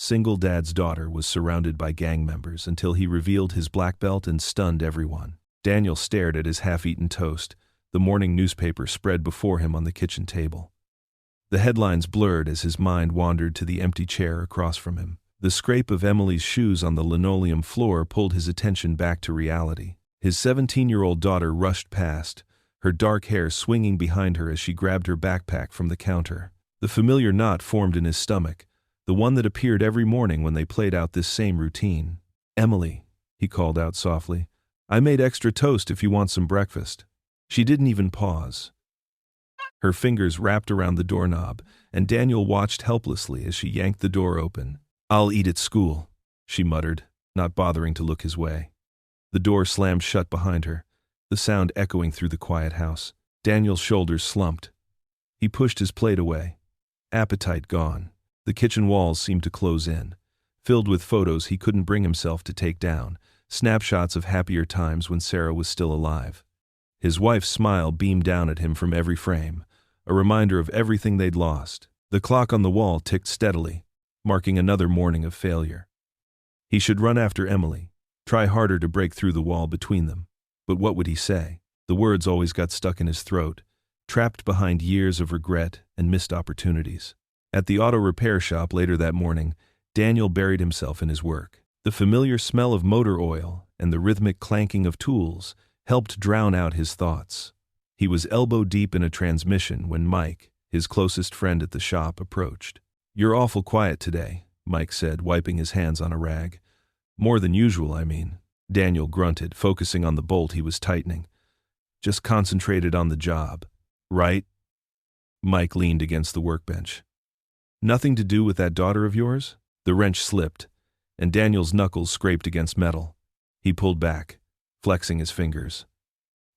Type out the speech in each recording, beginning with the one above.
single dad's daughter was surrounded by gang members until he revealed his black belt and stunned everyone. Daniel stared at his half-eaten toast, the morning newspaper spread before him on the kitchen table. The headlines blurred as his mind wandered to the empty chair across from him. The scrape of Emily's shoes on the linoleum floor pulled his attention back to reality. His 17-year-old daughter rushed past, her dark hair swinging behind her as she grabbed her backpack from the counter. The familiar knot formed in his stomach, the one that appeared every morning when they played out this same routine. "Emily," he called out softly, "I made extra toast if you want some breakfast." She didn't even pause. Her fingers wrapped around the doorknob, and Daniel watched helplessly as she yanked the door open. "I'll eat at school," she muttered, not bothering to look his way. The door slammed shut behind her, the sound echoing through the quiet house. Daniel's shoulders slumped. He pushed his plate away. Appetite gone. The kitchen walls seemed to close in, filled with photos he couldn't bring himself to take down, snapshots of happier times when Sarah was still alive. His wife's smile beamed down at him from every frame, a reminder of everything they'd lost. The clock on the wall ticked steadily, marking another morning of failure. He should run after Emily, try harder to break through the wall between them. But what would he say? The words always got stuck in his throat, trapped behind years of regret and missed opportunities. At the auto repair shop later that morning, Daniel buried himself in his work. The familiar smell of motor oil and the rhythmic clanking of tools helped drown out his thoughts. He was elbow-deep in a transmission when Mike, his closest friend at the shop, approached. "You're awful quiet today," Mike said, wiping his hands on a rag. "More than usual, I mean." Daniel grunted, focusing on the bolt he was tightening. "Just concentrated on the job, right?" Mike leaned against the workbench. "Nothing to do with that daughter of yours?" The wrench slipped, and Daniel's knuckles scraped against metal. He pulled back, flexing his fingers.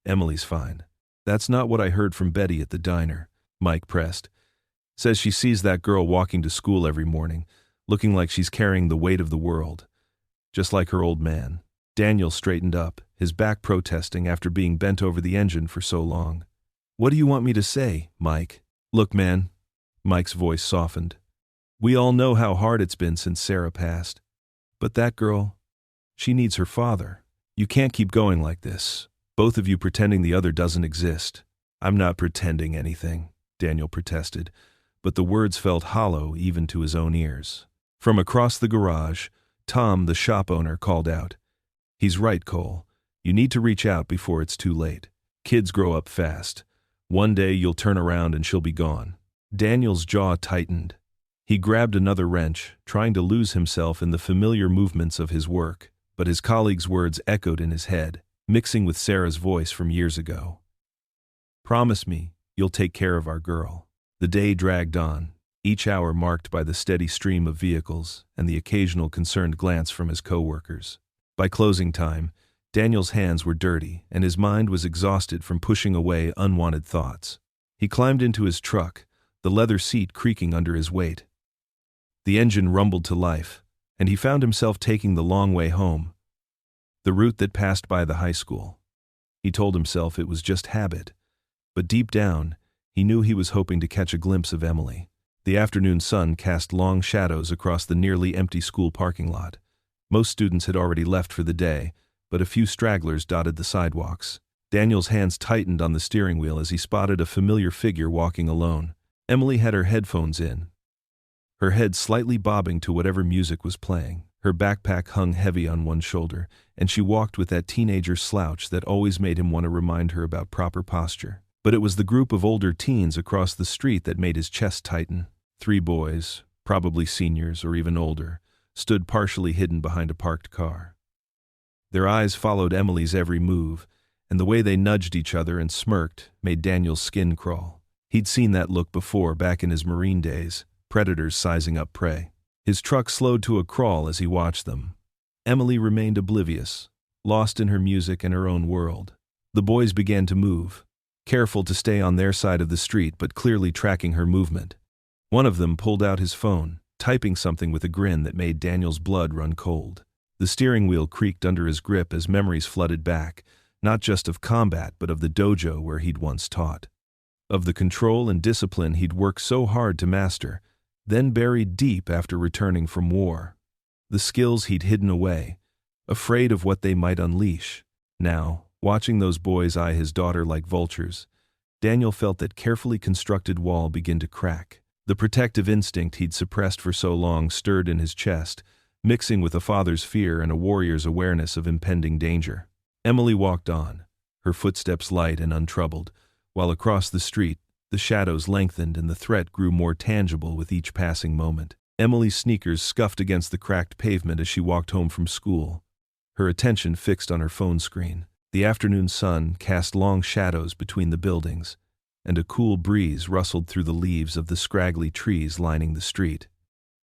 "Emily's fine." "That's not what I heard from Betty at the diner," Mike pressed. "Says she sees that girl walking to school every morning, looking like she's carrying the weight of the world. Just like her old man." Daniel straightened up, his back protesting after being bent over the engine for so long. "What do you want me to say, Mike?" "Look, man," Mike's voice softened. "We all know how hard it's been since Sarah passed. But that girl, she needs her father. You can't keep going like this, both of you pretending the other doesn't exist." "I'm not pretending anything," Daniel protested, but the words felt hollow even to his own ears. From across the garage, Tom, the shop owner, called out, "He's right, Cole. You need to reach out before it's too late. Kids grow up fast. One day you'll turn around and she'll be gone." Daniel's jaw tightened. He grabbed another wrench, trying to lose himself in the familiar movements of his work, but his colleague's words echoed in his head, mixing with Sarah's voice from years ago. "Promise me you'll take care of our girl." The day dragged on, each hour marked by the steady stream of vehicles and the occasional concerned glance from his co-workers. By closing time, Daniel's hands were dirty and his mind was exhausted from pushing away unwanted thoughts. He climbed into his truck, the leather seat creaking under his weight. The engine rumbled to life, and he found himself taking the long way home, the route that passed by the high school. He told himself it was just habit, but deep down, he knew he was hoping to catch a glimpse of Emily. The afternoon sun cast long shadows across the nearly empty school parking lot. Most students had already left for the day, but a few stragglers dotted the sidewalks. Daniel's hands tightened on the steering wheel as he spotted a familiar figure walking alone. Emily had her headphones in, her head slightly bobbing to whatever music was playing. Her backpack hung heavy on one shoulder, and she walked with that teenager slouch that always made him want to remind her about proper posture. But it was the group of older teens across the street that made his chest tighten. 3 boys, probably seniors or even older, stood partially hidden behind a parked car. Their eyes followed Emily's every move, and the way they nudged each other and smirked made Daniel's skin crawl. He'd seen that look before back in his Marine days, predators sizing up prey. His truck slowed to a crawl as he watched them. Emily remained oblivious, lost in her music and her own world. The boys began to move, careful to stay on their side of the street but clearly tracking her movement. One of them pulled out his phone, typing something with a grin that made Daniel's blood run cold. The steering wheel creaked under his grip as memories flooded back, not just of combat but of the dojo where he'd once taught. Of the control and discipline he'd worked so hard to master, then buried deep after returning from war. The skills he'd hidden away, afraid of what they might unleash. Now, watching those boys eye his daughter like vultures, Daniel felt that carefully constructed wall begin to crack. The protective instinct he'd suppressed for so long stirred in his chest, mixing with a father's fear and a warrior's awareness of impending danger. Emily walked on, her footsteps light and untroubled, while across the street, the shadows lengthened and the threat grew more tangible with each passing moment. Emily's sneakers scuffed against the cracked pavement as she walked home from school, her attention fixed on her phone screen. The afternoon sun cast long shadows between the buildings, and a cool breeze rustled through the leaves of the scraggly trees lining the street.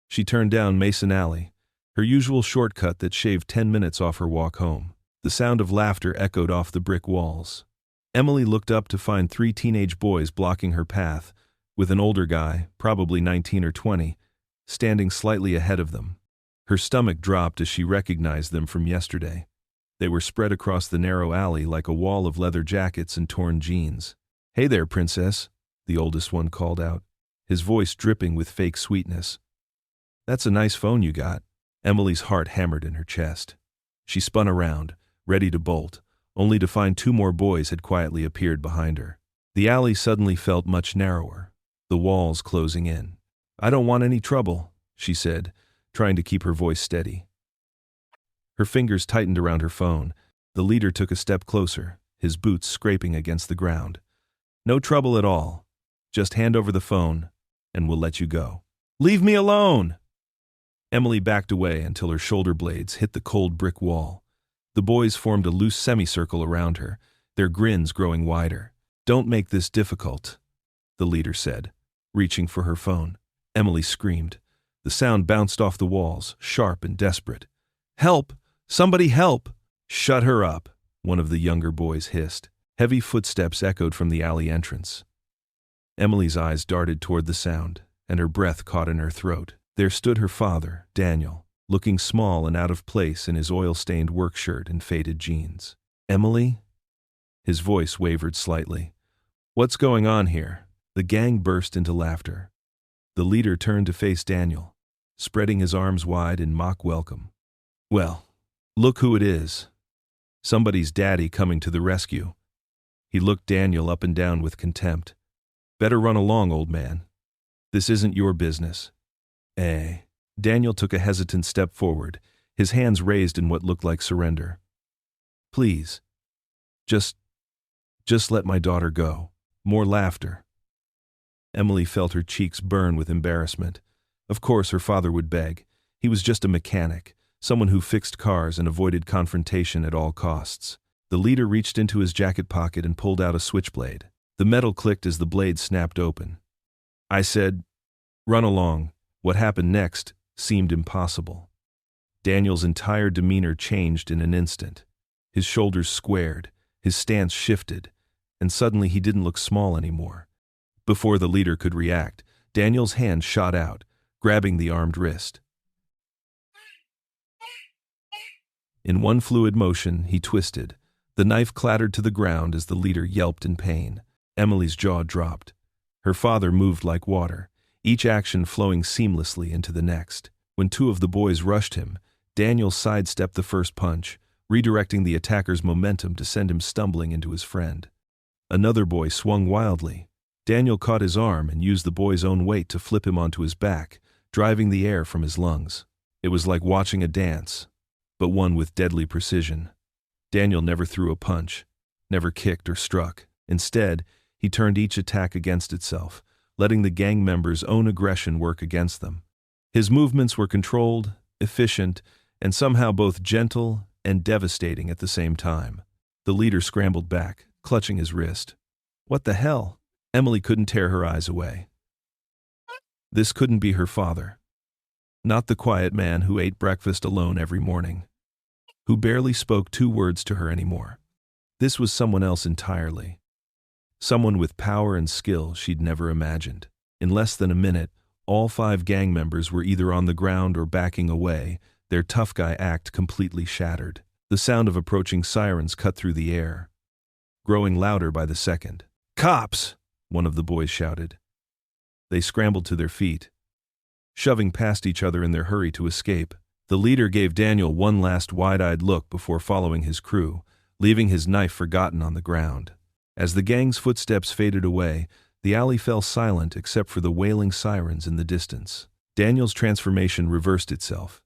She turned down Mason Alley, her usual shortcut that shaved 10 minutes off her walk home. The sound of laughter echoed off the brick walls. Emily looked up to find 3 teenage boys blocking her path, with an older guy, probably 19 or 20, standing slightly ahead of them. Her stomach dropped as she recognized them from yesterday. They were spread across the narrow alley like a wall of leather jackets and torn jeans. "Hey there, princess," the oldest one called out, his voice dripping with fake sweetness. "That's a nice phone you got." Emily's heart hammered in her chest. She spun around, ready to bolt, only to find 2 more boys had quietly appeared behind her. The alley suddenly felt much narrower, the walls closing in. "I don't want any trouble," she said, trying to keep her voice steady. Her fingers tightened around her phone. The leader took a step closer, his boots scraping against the ground. "No trouble at all. Just hand over the phone, and we'll let you go." "Leave me alone!" Emily backed away until her shoulder blades hit the cold brick wall. The boys formed a loose semicircle around her, their grins growing wider. "Don't make this difficult," the leader said, reaching for her phone. Emily screamed. The sound bounced off the walls, sharp and desperate. "Help! Somebody help!" "Shut her up," one of the younger boys hissed. Heavy footsteps echoed from the alley entrance. Emily's eyes darted toward the sound, and her breath caught in her throat. There stood her father, Daniel, looking small and out of place in his oil-stained work shirt and faded jeans. "Emily?" His voice wavered slightly. "What's going on here?" The gang burst into laughter. The leader turned to face Daniel, spreading his arms wide in mock welcome. "Well, look who it is. Somebody's daddy coming to the rescue." He looked Daniel up and down with contempt. "Better run along, old man. This isn't your business." "Eh?" Daniel took a hesitant step forward, his hands raised in what looked like surrender. "Please. Just let my daughter go." More laughter. Emily felt her cheeks burn with embarrassment. Of course her father would beg. He was just a mechanic, someone who fixed cars and avoided confrontation at all costs. The leader reached into his jacket pocket and pulled out a switchblade. The metal clicked as the blade snapped open. "I said, run along." What happened next seemed impossible. Daniel's entire demeanor changed in an instant. His shoulders squared, his stance shifted, and suddenly he didn't look small anymore. Before the leader could react, Daniel's hand shot out, grabbing the armed wrist. In one fluid motion, he twisted. The knife clattered to the ground as the leader yelped in pain. Emily's jaw dropped. Her father moved like water, each action flowing seamlessly into the next. When 2 of the boys rushed him, Daniel sidestepped the first punch, redirecting the attacker's momentum to send him stumbling into his friend. Another boy swung wildly. Daniel caught his arm and used the boy's own weight to flip him onto his back, driving the air from his lungs. It was like watching a dance, but one with deadly precision. Daniel never threw a punch, never kicked or struck. Instead, he turned each attack against itself, letting the gang members' own aggression work against them. His movements were controlled, efficient, and somehow both gentle and devastating at the same time. The leader scrambled back, clutching his wrist. What the hell? Emily couldn't tear her eyes away. This couldn't be her father. Not the quiet man who ate breakfast alone every morning, who barely spoke 2 words to her anymore. This was someone else entirely. Someone with power and skill she'd never imagined. In less than a minute, all 5 gang members were either on the ground or backing away, their tough guy act completely shattered. The sound of approaching sirens cut through the air, growing louder by the second. "Cops!" one of the boys shouted. They scrambled to their feet, shoving past each other in their hurry to escape. The leader gave Daniel one last wide-eyed look before following his crew, leaving his knife forgotten on the ground. As the gang's footsteps faded away, the alley fell silent except for the wailing sirens in the distance. Daniel's transformation reversed itself.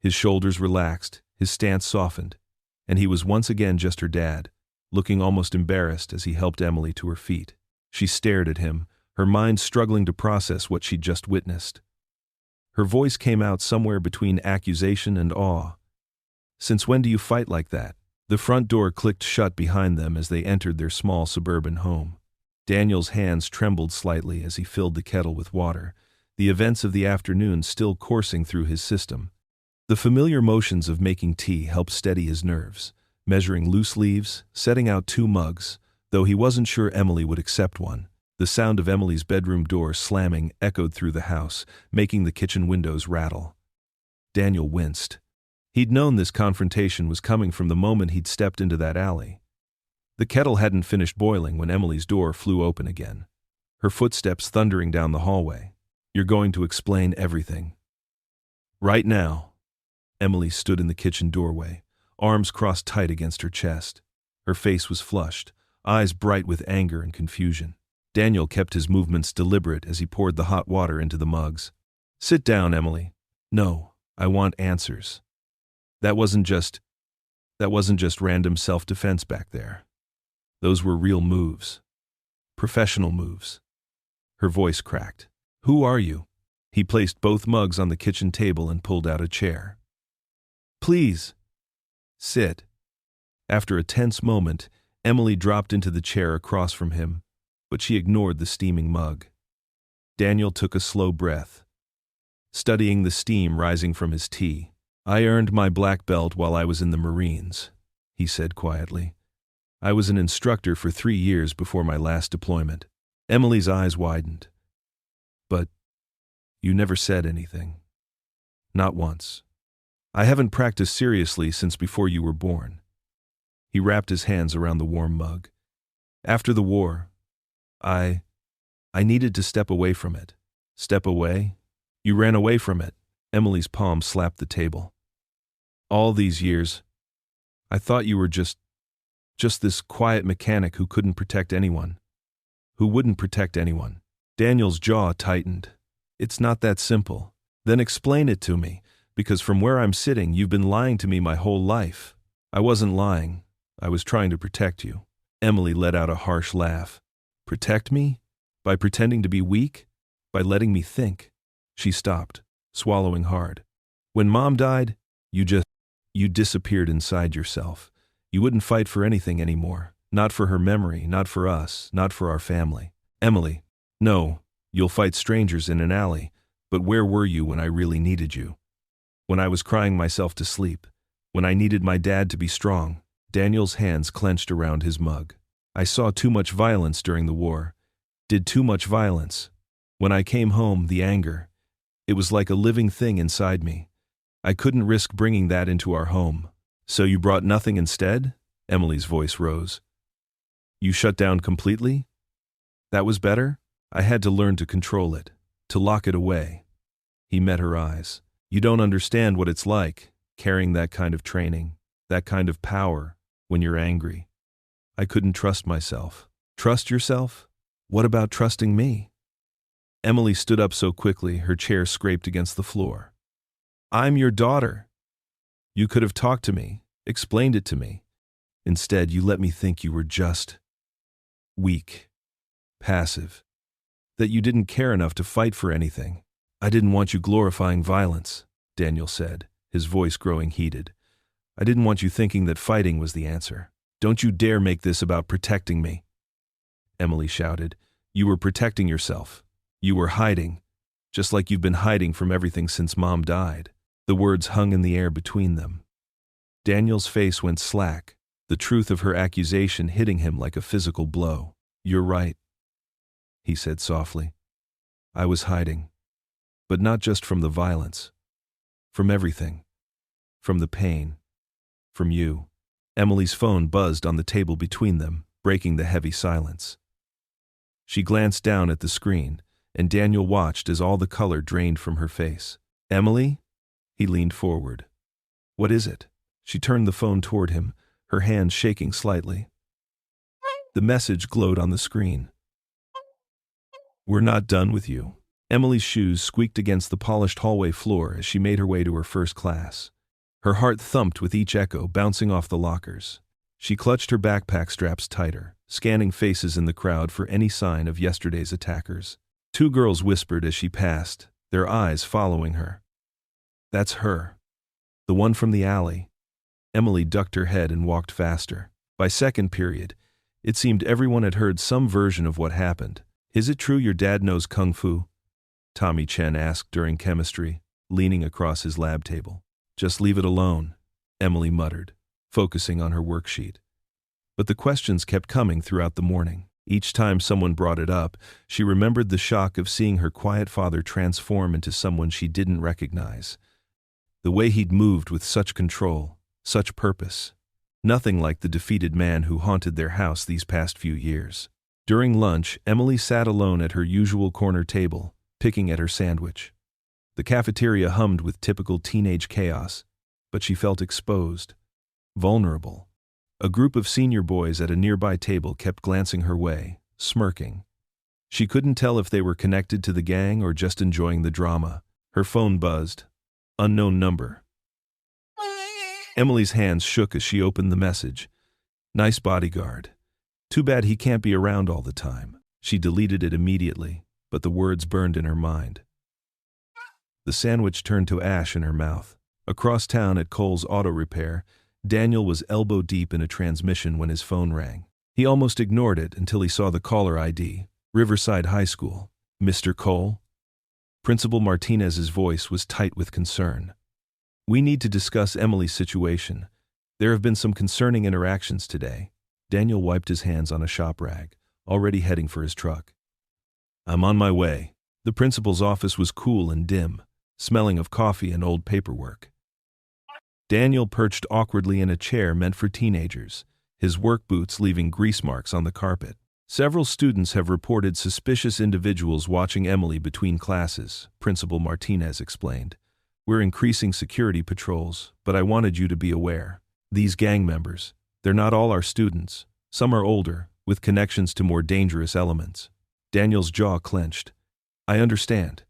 His shoulders relaxed, his stance softened, and he was once again just her dad, looking almost embarrassed as he helped Emily to her feet. She stared at him, her mind struggling to process what she'd just witnessed. Her voice came out somewhere between accusation and awe. "Since when do you fight like that?" The front door clicked shut behind them as they entered their small suburban home. Daniel's hands trembled slightly as he filled the kettle with water, the events of the afternoon still coursing through his system. The familiar motions of making tea helped steady his nerves, measuring loose leaves, setting out 2 mugs, though he wasn't sure Emily would accept one. The sound of Emily's bedroom door slamming echoed through the house, making the kitchen windows rattle. Daniel winced. He'd known this confrontation was coming from the moment he'd stepped into that alley. The kettle hadn't finished boiling when Emily's door flew open again, her footsteps thundering down the hallway. "You're going to explain everything. Right now." Emily stood in the kitchen doorway, arms crossed tight against her chest. Her face was flushed, eyes bright with anger and confusion. Daniel kept his movements deliberate as he poured the hot water into the mugs. "Sit down, Emily. No, I want answers. That wasn't just random self-defense back there. Those were real moves. Professional moves." Her voice cracked. "Who are you?" He placed both mugs on the kitchen table and pulled out a chair. "Please, sit." After a tense moment, Emily dropped into the chair across from him, but she ignored the steaming mug. Daniel took a slow breath, studying the steam rising from his tea. "I earned my black belt while I was in the Marines," he said quietly. "I was an instructor for 3 years before my last deployment." Emily's eyes widened. "But you never said anything." "Not once. I haven't practiced seriously since before you were born." He wrapped his hands around the warm mug. "After the war, I needed to step away from it." "Step away? You ran away from it." Emily's palm slapped the table. "All these years, I thought you were just this quiet mechanic who couldn't protect anyone. Who wouldn't protect anyone." Daniel's jaw tightened. "It's not that simple." "Then explain it to me, because from where I'm sitting, you've been lying to me my whole life." "I wasn't lying. I was trying to protect you." Emily let out a harsh laugh. "Protect me? By pretending to be weak? By letting me think?" She stopped, swallowing hard. "When Mom died, you disappeared inside yourself. You wouldn't fight for anything anymore. Not for her memory, not for us, not for our family." "Emily, no, you'll fight strangers in an alley, but where were you when I really needed you? When I was crying myself to sleep, when I needed my dad to be strong." Daniel's hands clenched around his mug. "I saw too much violence during the war. Did too much violence. When I came home, the anger, it was like a living thing inside me. I couldn't risk bringing that into our home." "So you brought nothing instead?" Emily's voice rose. "You shut down completely? That was better?" "I had to learn to control it, to lock it away." He met her eyes. "You don't understand what it's like, carrying that kind of training, that kind of power, when you're angry. I couldn't trust myself." "Trust yourself? What about trusting me?" Emily stood up so quickly her chair scraped against the floor. "I'm your daughter. You could have talked to me, explained it to me. Instead, you let me think you were just weak, passive, that you didn't care enough to fight for anything." "I didn't want you glorifying violence," Daniel said, his voice growing heated. "I didn't want you thinking that fighting was the answer. Don't you dare make this about protecting me." Emily shouted. "You were protecting yourself. You were hiding, just like you've been hiding from everything since Mom died." The words hung in the air between them. Daniel's face went slack, the truth of her accusation hitting him like a physical blow. "You're right," he said softly. "I was hiding. But not just from the violence. From everything. From the pain. From you." Emily's phone buzzed on the table between them, breaking the heavy silence. She glanced down at the screen, and Daniel watched as all the color drained from her face. "Emily?" He leaned forward. "What is it?" She turned the phone toward him, her hands shaking slightly. The message glowed on the screen. "We're not done with you." Emily's shoes squeaked against the polished hallway floor as she made her way to her first class. Her heart thumped with each echo bouncing off the lockers. She clutched her backpack straps tighter, scanning faces in the crowd for any sign of yesterday's attackers. Two girls whispered as she passed, their eyes following her. "That's her. The one from the alley." Emily ducked her head and walked faster. By second period, it seemed everyone had heard some version of what happened. "Is it true your dad knows Kung Fu?" Tommy Chen asked during chemistry, leaning across his lab table. "Just leave it alone," Emily muttered, focusing on her worksheet. But the questions kept coming throughout the morning. Each time someone brought it up, she remembered the shock of seeing her quiet father transform into someone she didn't recognize. The way he'd moved with such control, such purpose. Nothing like the defeated man who haunted their house these past few years. During lunch, Emily sat alone at her usual corner table, picking at her sandwich. The cafeteria hummed with typical teenage chaos, but she felt exposed, vulnerable. A group of senior boys at a nearby table kept glancing her way, smirking. She couldn't tell if they were connected to the gang or just enjoying the drama. Her phone buzzed. Unknown number. Emily's hands shook as she opened the message. "Nice bodyguard. Too bad he can't be around all the time." She deleted it immediately, but the words burned in her mind. The sandwich turned to ash in her mouth. Across town at Cole's Auto Repair, Daniel was elbow deep in a transmission when his phone rang. He almost ignored it until he saw the caller ID, Riverside High School. "Mr. Cole?" Principal Martinez's voice was tight with concern. "We need to discuss Emily's situation. There have been some concerning interactions today." Daniel wiped his hands on a shop rag, already heading for his truck. "I'm on my way." The principal's office was cool and dim, smelling of coffee and old paperwork. Daniel perched awkwardly in a chair meant for teenagers, his work boots leaving grease marks on the carpet. "Several students have reported suspicious individuals watching Emily between classes," Principal Martinez explained. "We're increasing security patrols, but I wanted you to be aware. These gang members, they're not all our students. Some are older, with connections to more dangerous elements." Daniel's jaw clenched. "I understand.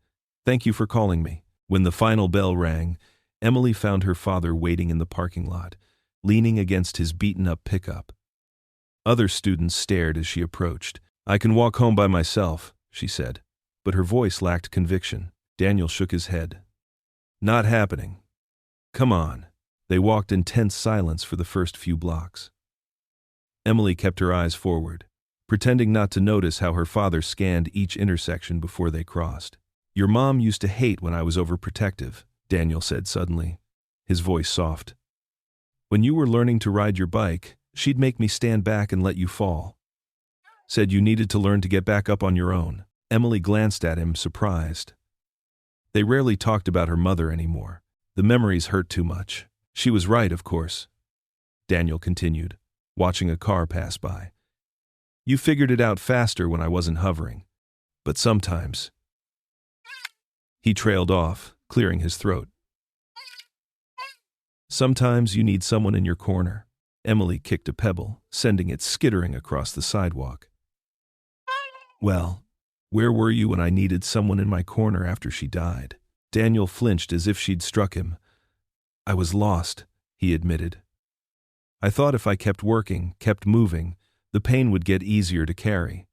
Thank you for calling me." When the final bell rang, Emily found her father waiting in the parking lot, leaning against his beaten-up pickup. Other students stared as she approached. "I can walk home by myself," she said, but her voice lacked conviction. Daniel shook his head. "Not happening. Come on." They walked in tense silence for the first few blocks. Emily kept her eyes forward, pretending not to notice how her father scanned each intersection before they crossed. "Your mom used to hate when I was overprotective," Daniel said suddenly, his voice soft. "When you were learning to ride your bike, she'd make me stand back and let you fall. Said you needed to learn to get back up on your own." Emily glanced at him, surprised. They rarely talked about her mother anymore. The memories hurt too much. "She was right, of course," Daniel continued, watching a car pass by. "You figured it out faster when I wasn't hovering. But sometimes—" He trailed off, clearing his throat. "Sometimes you need someone in your corner." Emily kicked a pebble, sending it skittering across the sidewalk. "Well, where were you when I needed someone in my corner after she died?" Daniel flinched as if she'd struck him. "I was lost," he admitted. "I thought if I kept working, kept moving, the pain would get easier to carry.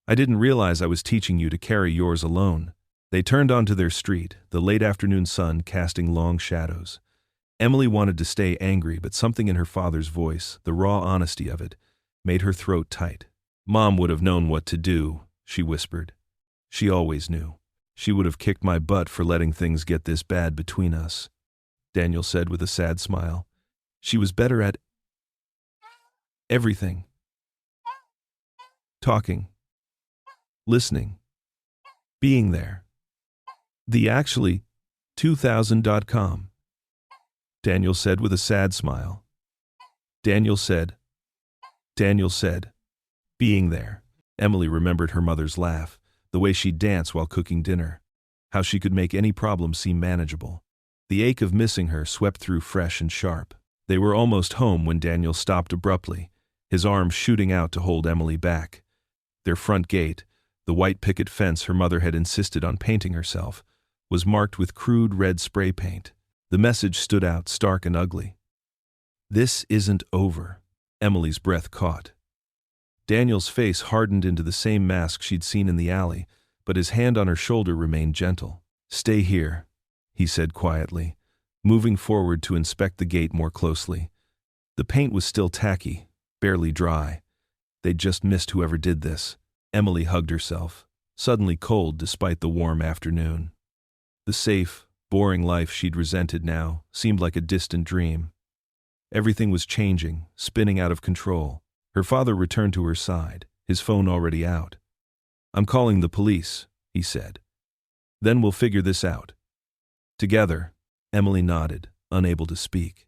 I didn't realize I was teaching you to carry yours alone." They turned onto their street, the late afternoon sun casting long shadows. Emily wanted to stay angry, but something in her father's voice, the raw honesty of it, made her throat tight. "Mom would have known what to do," she whispered. "She always knew. She would have kicked my butt for letting things get this bad between us," Daniel said with a sad smile. "She was better at everything. Talking. Listening. Being there. The actually 2000.com. Daniel said with a sad smile. Daniel said, being there. Emily remembered her mother's laugh, the way she'd dance while cooking dinner, how she could make any problem seem manageable. The ache of missing her swept through fresh and sharp. They were almost home when Daniel stopped abruptly, his arms shooting out to hold Emily back. Their front gate, the white picket fence her mother had insisted on painting herself, was marked with crude red spray paint. The message stood out stark and ugly. "This isn't over." Emily's breath caught. Daniel's face hardened into the same mask she'd seen in the alley, but his hand on her shoulder remained gentle. "Stay here," he said quietly, moving forward to inspect the gate more closely. The paint was still tacky, barely dry. They'd just missed whoever did this. Emily hugged herself, suddenly cold despite the warm afternoon. The safe, boring life she'd resented now seemed like a distant dream. Everything was changing, spinning out of control. Her father returned to her side, his phone already out. "I'm calling the police," he said. "Then we'll figure this out." Together, Emily nodded, unable to speak.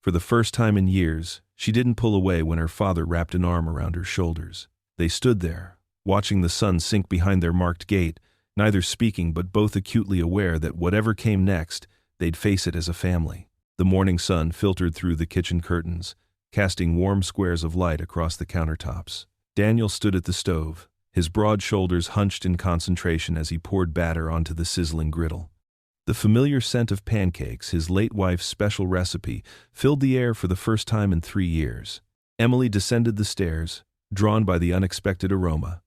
For the first time in years, she didn't pull away when her father wrapped an arm around her shoulders. They stood there, watching the sun sink behind their marked gate, neither speaking but both acutely aware that whatever came next, they'd face it as a family. The morning sun filtered through the kitchen curtains, casting warm squares of light across the countertops. Daniel stood at the stove, his broad shoulders hunched in concentration as he poured batter onto the sizzling griddle. The familiar scent of pancakes, his late wife's special recipe, filled the air for the first time in 3 years. Emily descended the stairs, drawn by the unexpected aroma.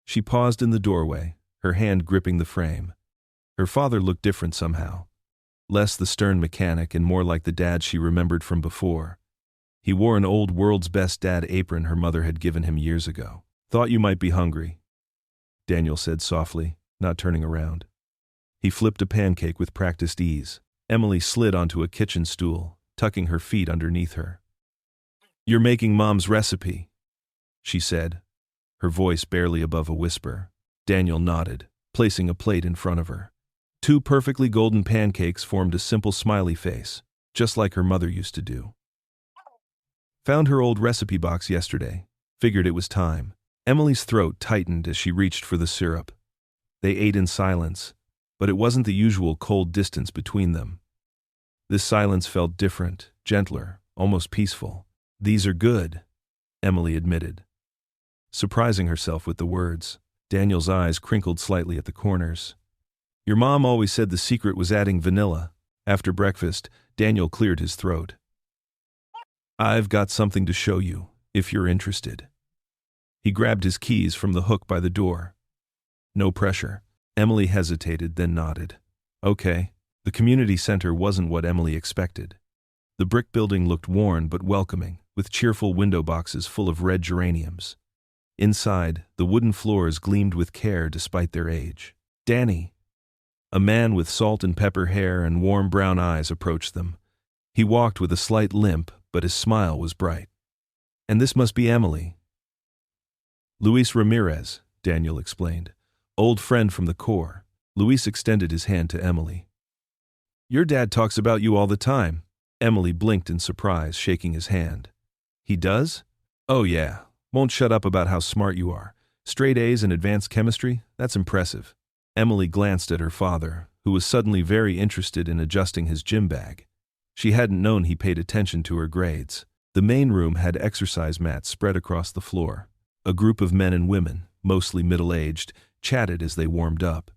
She paused in the doorway, her hand gripping the frame. Her father looked different somehow. Less the stern mechanic and more like the dad she remembered from before. He wore an old world's best dad apron her mother had given him years ago. "Thought you might be hungry," Daniel said softly, not turning around. He flipped a pancake with practiced ease. Emily slid onto a kitchen stool, tucking her feet underneath her. "You're making Mom's recipe," she said, her voice barely above a whisper. Daniel nodded, placing a plate in front of her. 2 perfectly golden pancakes formed a simple smiley face, just like her mother used to do. "Found her old recipe box yesterday. Figured it was time." Emily's throat tightened as she reached for the syrup. They ate in silence, but it wasn't the usual cold distance between them. This silence felt different, gentler, almost peaceful. "These are good," Emily admitted, surprising herself with the words. Daniel's eyes crinkled slightly at the corners. "Your mom always said the secret was adding vanilla." After breakfast, Daniel cleared his throat. "I've got something to show you, if you're interested." He grabbed his keys from the hook by the door. "No pressure." Emily hesitated, then nodded. "Okay." The community center wasn't what Emily expected. The brick building looked worn but welcoming, with cheerful window boxes full of red geraniums. Inside, the wooden floors gleamed with care despite their age. Danny, a man with salt and pepper hair and warm brown eyes, approached them. He walked with a slight limp, but his smile was bright. "And this must be Emily." "Luis Ramirez," Daniel explained. "Old friend from the Corps." Luis extended his hand to Emily. "Your dad talks about you all the time." Emily blinked in surprise, shaking his hand. "He does?" "Oh yeah. Won't shut up about how smart you are. Straight A's in advanced chemistry? That's impressive." Emily glanced at her father, who was suddenly very interested in adjusting his gym bag. She hadn't known he paid attention to her grades. The main room had exercise mats spread across the floor. A group of men and women, mostly middle-aged, chatted as they warmed up.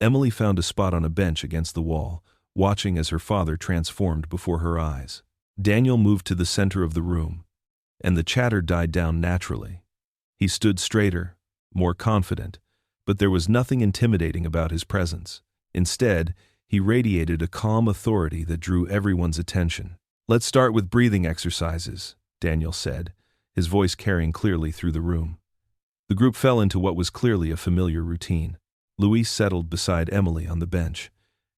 Emily found a spot on a bench against the wall, watching as her father transformed before her eyes. Daniel moved to the center of the room, and the chatter died down naturally. He stood straighter, more confident, but there was nothing intimidating about his presence. Instead, he radiated a calm authority that drew everyone's attention. "Let's start with breathing exercises," Daniel said, his voice carrying clearly through the room. The group fell into what was clearly a familiar routine. Luis settled beside Emily on the bench.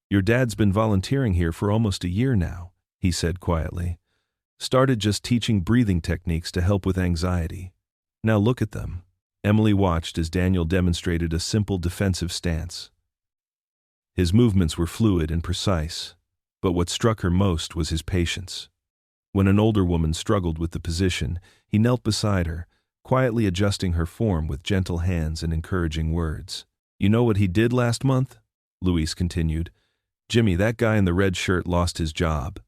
"Your dad's been volunteering here for almost a year now," he said quietly. "Started just teaching breathing techniques to help with anxiety. Now look at them." Emily watched as Daniel demonstrated a simple defensive stance. His movements were fluid and precise, but what struck her most was his patience. When an older woman struggled with the position, he knelt beside her, quietly adjusting her form with gentle hands and encouraging words. "You know what he did last month?" Louise continued. "Jimmy, that guy in the red shirt lost his job.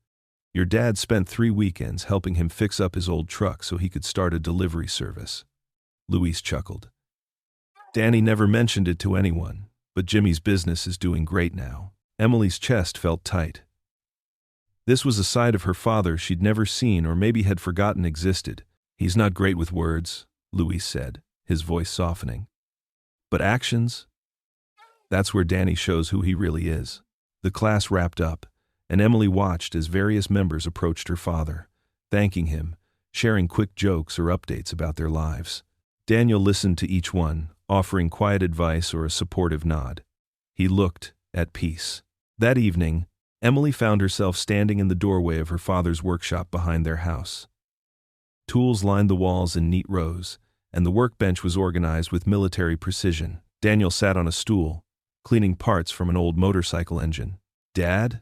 Your dad spent 3 weekends helping him fix up his old truck so he could start a delivery service." Louise chuckled. "Danny never mentioned it to anyone, but Jimmy's business is doing great now." Emily's chest felt tight. This was a side of her father she'd never seen or maybe had forgotten existed. "He's not great with words," Louise said, his voice softening. "But actions? That's where Danny shows who he really is." The class wrapped up, and Emily watched as various members approached her father, thanking him, sharing quick jokes or updates about their lives. Daniel listened to each one, offering quiet advice or a supportive nod. He looked at peace. That evening, Emily found herself standing in the doorway of her father's workshop behind their house. Tools lined the walls in neat rows, and the workbench was organized with military precision. Daniel sat on a stool, cleaning parts from an old motorcycle engine. "Dad?"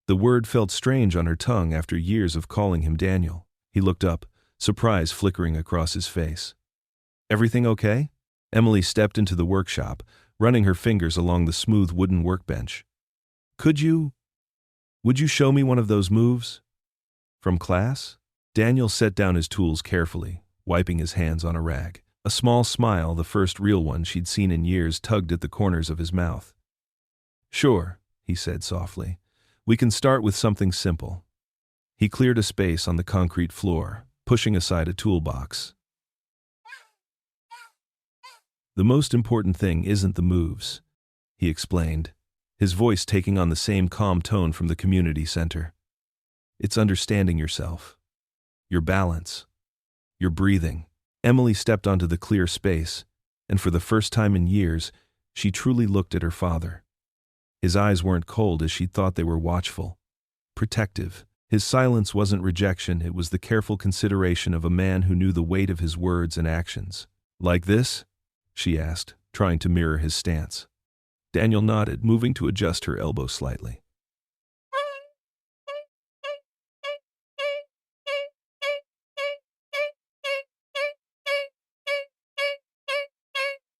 The word felt strange on her tongue after years of calling him Daniel. He looked up, surprise flickering across his face. "Everything okay?" Emily stepped into the workshop, running her fingers along the smooth wooden workbench. Would you show me one of those moves?" "From class?" Daniel set down his tools carefully, wiping his hands on a rag. A small smile, the first real one she'd seen in years, tugged at the corners of his mouth. "Sure," he said softly. "We can start with something simple." He cleared a space on the concrete floor, pushing aside a toolbox. "The most important thing isn't the moves," he explained, his voice taking on the same calm tone from the community center. "It's understanding yourself. Your balance. Your breathing." Emily stepped onto the clear space, and for the first time in years, she truly looked at her father. His eyes weren't cold as she'd thought they were watchful, protective. His silence wasn't rejection, it was the careful consideration of a man who knew the weight of his words and actions. "Like this?" she asked, trying to mirror his stance. Daniel nodded, moving to adjust her elbow slightly.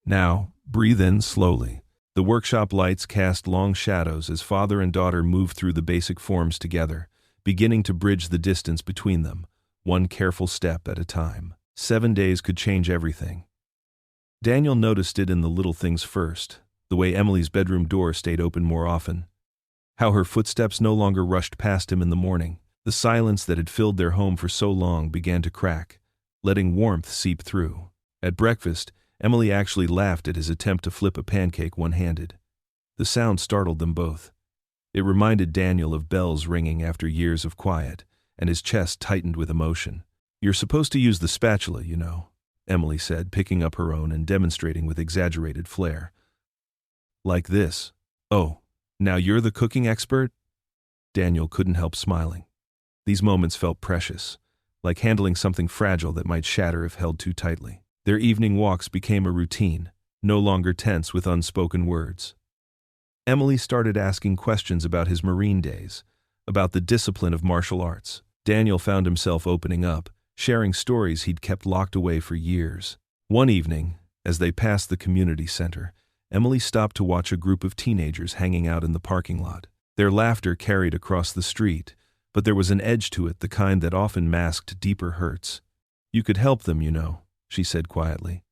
"Now, breathe in slowly." The workshop lights cast long shadows as father and daughter moved through the basic forms together, beginning to bridge the distance between them, one careful step at a time. 7 days could change everything. Daniel noticed it in the little things first, the way Emily's bedroom door stayed open more often, how her footsteps no longer rushed past him in the morning. The silence that had filled their home for so long began to crack, letting warmth seep through. At breakfast, Emily actually laughed at his attempt to flip a pancake one-handed. The sound startled them both. It reminded Daniel of bells ringing after years of quiet, and his chest tightened with emotion. "You're supposed to use the spatula, you know," Emily said, picking up her own and demonstrating with exaggerated flair. "Like this." "Oh, now you're the cooking expert?" Daniel couldn't help smiling. These moments felt precious, like handling something fragile that might shatter if held too tightly. Their evening walks became a routine, no longer tense with unspoken words. Emily started asking questions about his Marine days, about the discipline of martial arts. Daniel found himself opening up, sharing stories he'd kept locked away for years. One evening, as they passed the community center, Emily stopped to watch a group of teenagers hanging out in the parking lot. Their laughter carried across the street, but there was an edge to it, the kind that often masked deeper hurts. "You could help them, you know," she said quietly.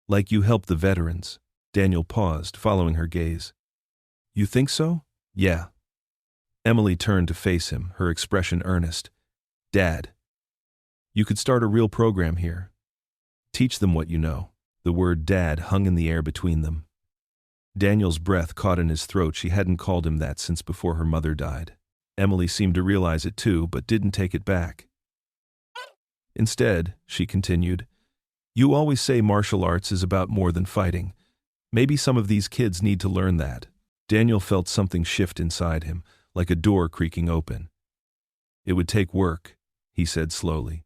"Like you helped the veterans." Daniel paused, following her gaze. "You think so?" "Yeah." Emily turned to face him, her expression earnest. "Dad, you could start a real program here. Teach them what you know." The word "dad" hung in the air between them. Daniel's breath caught in his throat. She hadn't called him that since before her mother died. Emily seemed to realize it too, but didn't take it back. "Instead," she continued, "you always say martial arts is about more than fighting. Maybe some of these kids need to learn that." Daniel felt something shift inside him, like a door creaking open. "It would take work," he said slowly.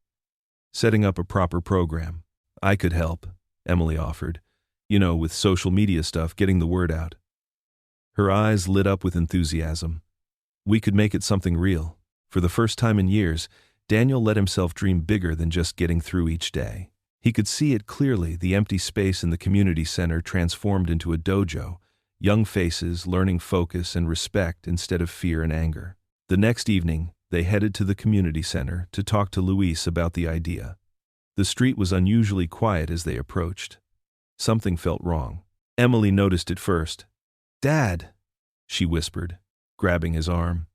"Setting up a proper program. I could help," Emily offered. "You know, with social media stuff, getting the word out." Her eyes lit up with enthusiasm. "We could make it something real." For the first time in years, Daniel let himself dream bigger than just getting through each day. He could see it clearly, the empty space in the community center transformed into a dojo, young faces learning focus and respect instead of fear and anger. The next evening, they headed to the community center to talk to Luis about the idea. The street was unusually quiet as they approached. Something felt wrong. Emily noticed it first. "Dad," she whispered, grabbing his arm.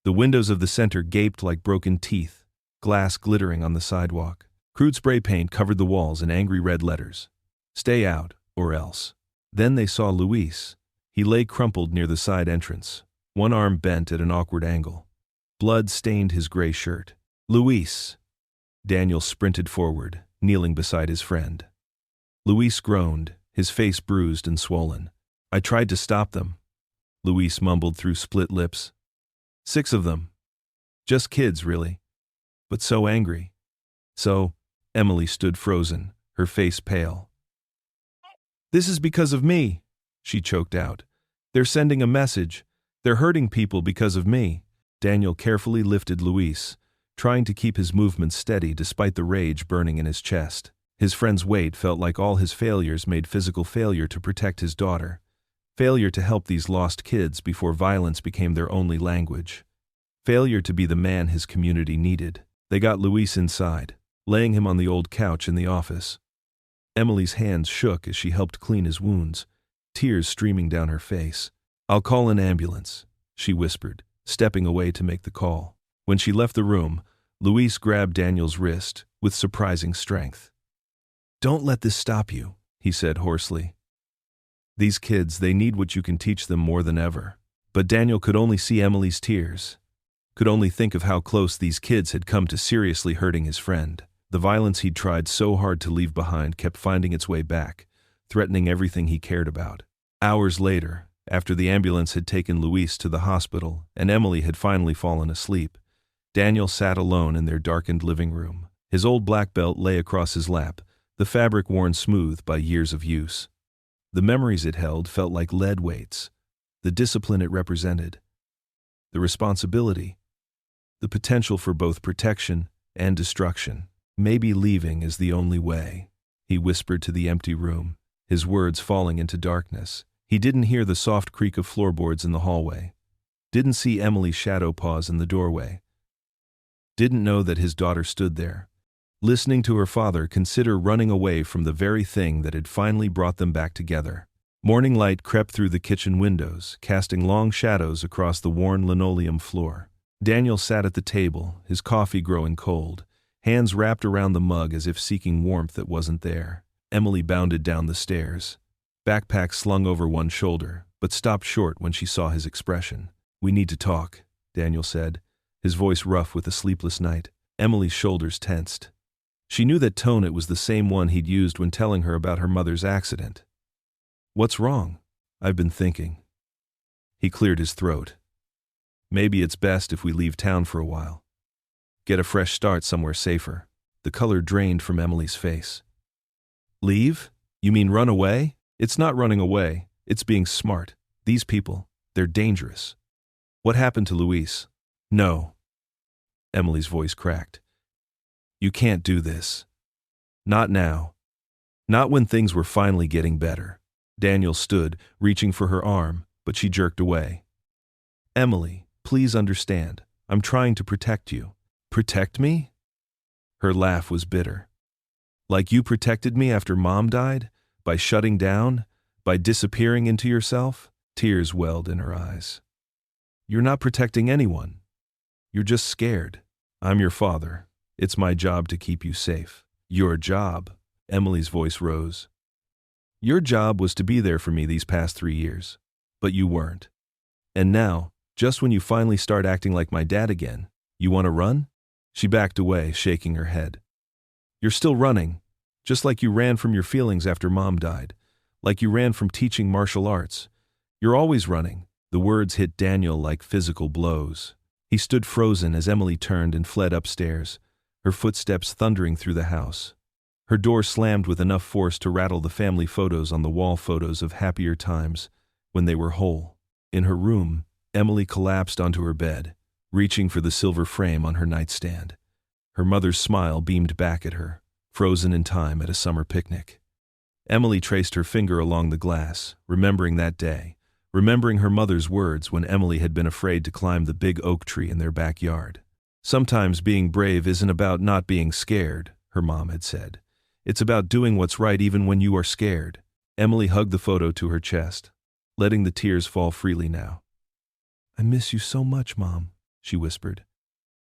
The windows of the center gaped like broken teeth, glass glittering on the sidewalk. Crude spray paint covered the walls in angry red letters. "Stay out, or else." Then they saw Luis. He lay crumpled near the side entrance, one arm bent at an awkward angle. Blood stained his gray shirt. "Luis!" Daniel sprinted forward, kneeling beside his friend. Luis groaned, his face bruised and swollen. "I tried to stop them," Luis mumbled through split lips. "6 of them. Just kids, really. But so angry. So," Emily stood frozen, her face pale. "This is because of me," she choked out. "They're sending a message. They're hurting people because of me." Daniel carefully lifted Luis, trying to keep his movements steady despite the rage burning in his chest. His friend's weight felt like all his failures made physical failure to protect his daughter. Failure to help these lost kids before violence became their only language. Failure to be the man his community needed. They got Luis inside, laying him on the old couch in the office. Emily's hands shook as she helped clean his wounds, tears streaming down her face. "I'll call an ambulance," she whispered, stepping away to make the call. When she left the room, Luis grabbed Daniel's wrist with surprising strength. "Don't let this stop you," he said hoarsely. "These kids, they need what you can teach them more than ever." But Daniel could only see Emily's tears, could only think of how close these kids had come to seriously hurting his friend. The violence he'd tried so hard to leave behind kept finding its way back, threatening everything he cared about. Hours later, after the ambulance had taken Luis to the hospital and Emily had finally fallen asleep, Daniel sat alone in their darkened living room. His old black belt lay across his lap, the fabric worn smooth by years of use. The memories it held felt like lead weights, the discipline it represented, the responsibility, the potential for both protection and destruction. "Maybe leaving is the only way," he whispered to the empty room, his words falling into darkness. He didn't hear the soft creak of floorboards in the hallway, didn't see Emily's shadow pause in the doorway, didn't know that his daughter stood there, listening to her father consider running away from the very thing that had finally brought them back together. Morning light crept through the kitchen windows, casting long shadows across the worn linoleum floor. Daniel sat at the table, his coffee growing cold, hands wrapped around the mug as if seeking warmth that wasn't there. Emily bounded down the stairs, backpack slung over one shoulder, but stopped short when she saw his expression. "We need to talk," Daniel said, his voice rough with a sleepless night. Emily's shoulders tensed. She knew that tone. It was the same one he'd used when telling her about her mother's accident. "What's wrong?" "I've been thinking." He cleared his throat. "Maybe it's best if we leave town for a while. Get a fresh start somewhere safer." The color drained from Emily's face. "Leave? You mean run away?" "It's not running away, it's being smart. These people, they're dangerous." "What happened to Luis?" "No." Emily's voice cracked. "You can't do this. Not now. Not when things were finally getting better." Daniel stood, reaching for her arm, but she jerked away. "Emily, please understand. I'm trying to protect you." "Protect me?" Her laugh was bitter. "Like you protected me after Mom died? By shutting down? By disappearing into yourself?" Tears welled in her eyes. "You're not protecting anyone. You're just scared. I'm your father. It's my job to keep you safe." "Your job?" Emily's voice rose. "Your job was to be there for me these past 3 years. But you weren't. And now, just when you finally start acting like my dad again, you want to run?" She backed away, shaking her head. "You're still running, just like you ran from your feelings after Mom died, like you ran from teaching martial arts. You're always running." The words hit Daniel like physical blows. He stood frozen as Emily turned and fled upstairs, her footsteps thundering through the house. Her door slammed with enough force to rattle the family photos on the wall, photos of happier times, when they were whole. In her room, Emily collapsed onto her bed, reaching for the silver frame on her nightstand. Her mother's smile beamed back at her, frozen in time at a summer picnic. Emily traced her finger along the glass, remembering that day, remembering her mother's words when Emily had been afraid to climb the big oak tree in their backyard. "Sometimes being brave isn't about not being scared," her mom had said. "It's about doing what's right even when you are scared." Emily hugged the photo to her chest, letting the tears fall freely now. "I miss you so much, Mom," she whispered.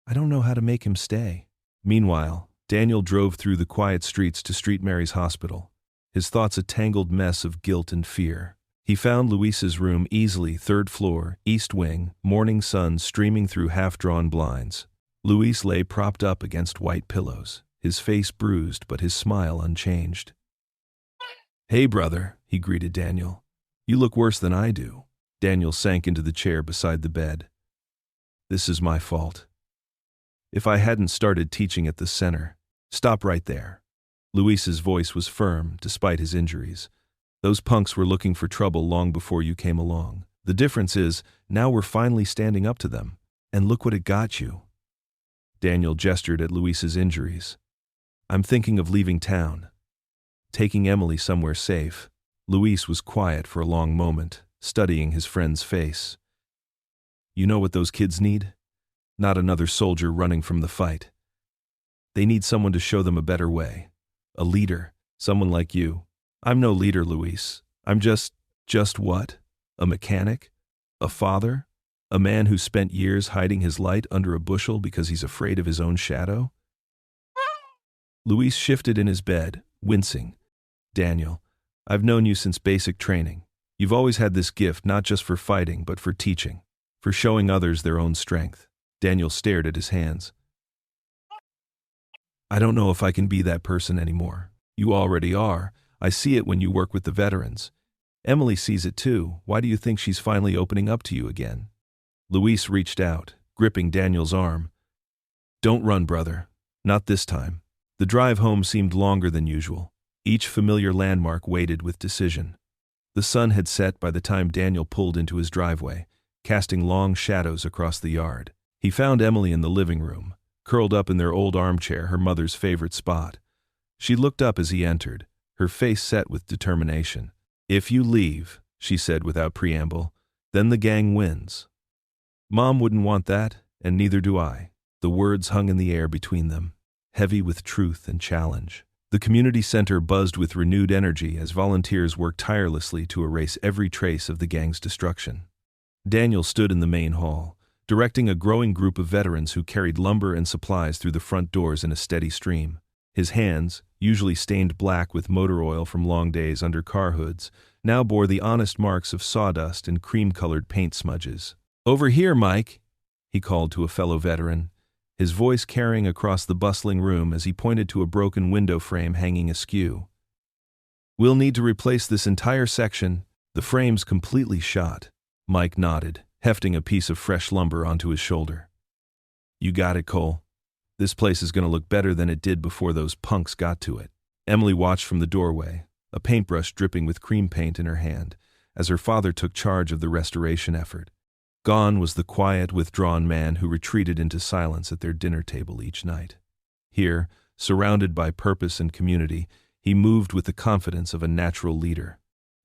"I don't know how to make him stay." Meanwhile, Daniel drove through the quiet streets to St. Mary's Hospital, his thoughts a tangled mess of guilt and fear. He found Luisa's room easily, 3rd floor, east wing, morning sun streaming through half-drawn blinds. Luis lay propped up against white pillows, his face bruised but his smile unchanged. "Hey, brother," he greeted Daniel. "You look worse than I do." Daniel sank into the chair beside the bed. "This is my fault. If I hadn't started teaching at the center." "Stop right there." Luis's voice was firm, despite his injuries. "Those punks were looking for trouble long before you came along. The difference is, now we're finally standing up to them. And look what it got you." Daniel gestured at Luis's injuries. "I'm thinking of leaving town. Taking Emily somewhere safe." Luis was quiet for a long moment, studying his friend's face. "You know what those kids need? Not another soldier running from the fight. They need someone to show them a better way. A leader, someone like you." "I'm no leader, Luis. I'm just what? A mechanic? A father? A man who spent years hiding his light under a bushel because he's afraid of his own shadow?" Luis shifted in his bed, wincing. "Daniel, I've known you since basic training. You've always had this gift not just for fighting but for teaching, for showing others their own strength." Daniel stared at his hands. "I don't know if I can be that person anymore." "You already are. I see it when you work with the veterans. Emily sees it too. Why do you think she's finally opening up to you again?" Luis reached out, gripping Daniel's arm. "Don't run, brother. Not this time." The drive home seemed longer than usual. Each familiar landmark waited with decision. The sun had set by the time Daniel pulled into his driveway, casting long shadows across the yard. He found Emily in the living room, curled up in their old armchair, her mother's favorite spot. She looked up as he entered, her face set with determination. "If you leave," she said without preamble, "then the gang wins." "Mom wouldn't want that, and neither do I." The words hung in the air between them, heavy with truth and challenge. The community center buzzed with renewed energy as volunteers worked tirelessly to erase every trace of the gang's destruction. Daniel stood in the main hall, directing a growing group of veterans who carried lumber and supplies through the front doors in a steady stream. His hands, usually stained black with motor oil from long days under car hoods, now bore the honest marks of sawdust and cream-colored paint smudges. "Over here, Mike," he called to a fellow veteran, his voice carrying across the bustling room as he pointed to a broken window frame hanging askew. "We'll need to replace this entire section. The frame's completely shot." Mike nodded, hefting a piece of fresh lumber onto his shoulder. "You got it, Cole. This place is going to look better than it did before those punks got to it." Emily watched from the doorway, a paintbrush dripping with cream paint in her hand, as her father took charge of the restoration effort. Gone was the quiet, withdrawn man who retreated into silence at their dinner table each night. Here, surrounded by purpose and community, he moved with the confidence of a natural leader.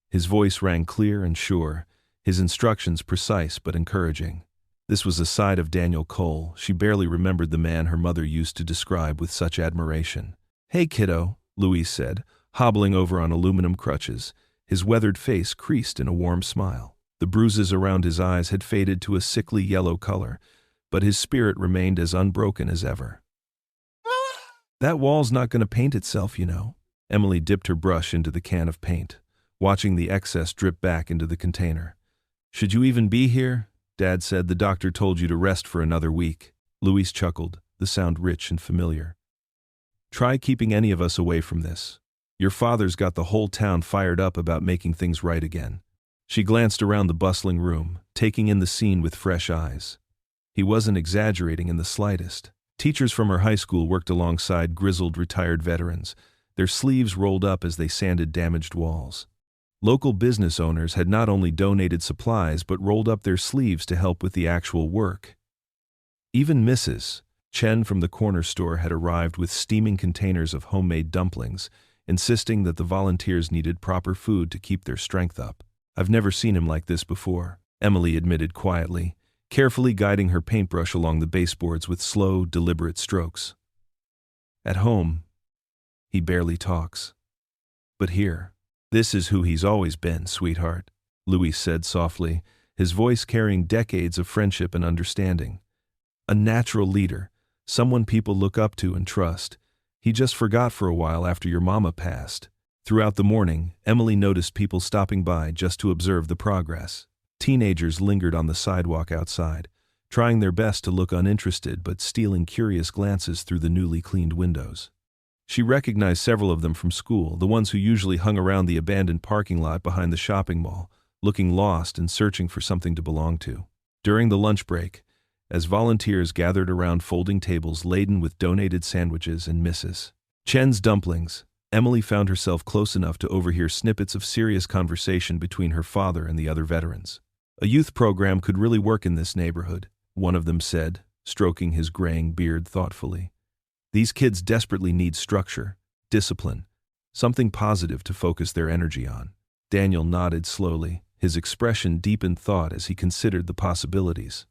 His voice rang clear and sure, his instructions precise but encouraging. This was a side of Daniel Cole she barely remembered the man her mother used to describe with such admiration. "Hey, kiddo," Luis said, hobbling over on aluminum crutches, his weathered face creased in a warm smile. The bruises around his eyes had faded to a sickly yellow color, but his spirit remained as unbroken as ever. "That wall's not going to paint itself, you know." Emily dipped her brush into the can of paint, watching the excess drip back into the container. "Should you even be here?" Dad said. "The doctor told you to rest for another week." Luis chuckled, the sound rich and familiar. "Try keeping any of us away from this. Your father's got the whole town fired up about making things right again." She glanced around the bustling room, taking in the scene with fresh eyes. He wasn't exaggerating in the slightest. Teachers from her high school worked alongside grizzled retired veterans, their sleeves rolled up as they sanded damaged walls. Local business owners had not only donated supplies but rolled up their sleeves to help with the actual work. Even Mrs. Chen from the corner store had arrived with steaming containers of homemade dumplings, insisting that the volunteers needed proper food to keep their strength up. "I've never seen him like this before," Emily admitted quietly, carefully guiding her paintbrush along the baseboards with slow, deliberate strokes. "At home, he barely talks. But here, this is who he's always been, sweetheart," Louis said softly, his voice carrying decades of friendship and understanding. "A natural leader, someone people look up to and trust. He just forgot for a while after your mama passed." Throughout the morning, Emily noticed people stopping by just to observe the progress. Teenagers lingered on the sidewalk outside, trying their best to look uninterested but stealing curious glances through the newly cleaned windows. She recognized several of them from school, the ones who usually hung around the abandoned parking lot behind the shopping mall, looking lost and searching for something to belong to. During the lunch break, as volunteers gathered around folding tables laden with donated sandwiches and Mrs. Chen's dumplings, Emily found herself close enough to overhear snippets of serious conversation between her father and the other veterans. "A youth program could really work in this neighborhood," one of them said, stroking his graying beard thoughtfully. "These kids desperately need structure, discipline, something positive to focus their energy on." Daniel nodded slowly, his expression deep in thought as he considered the possibilities.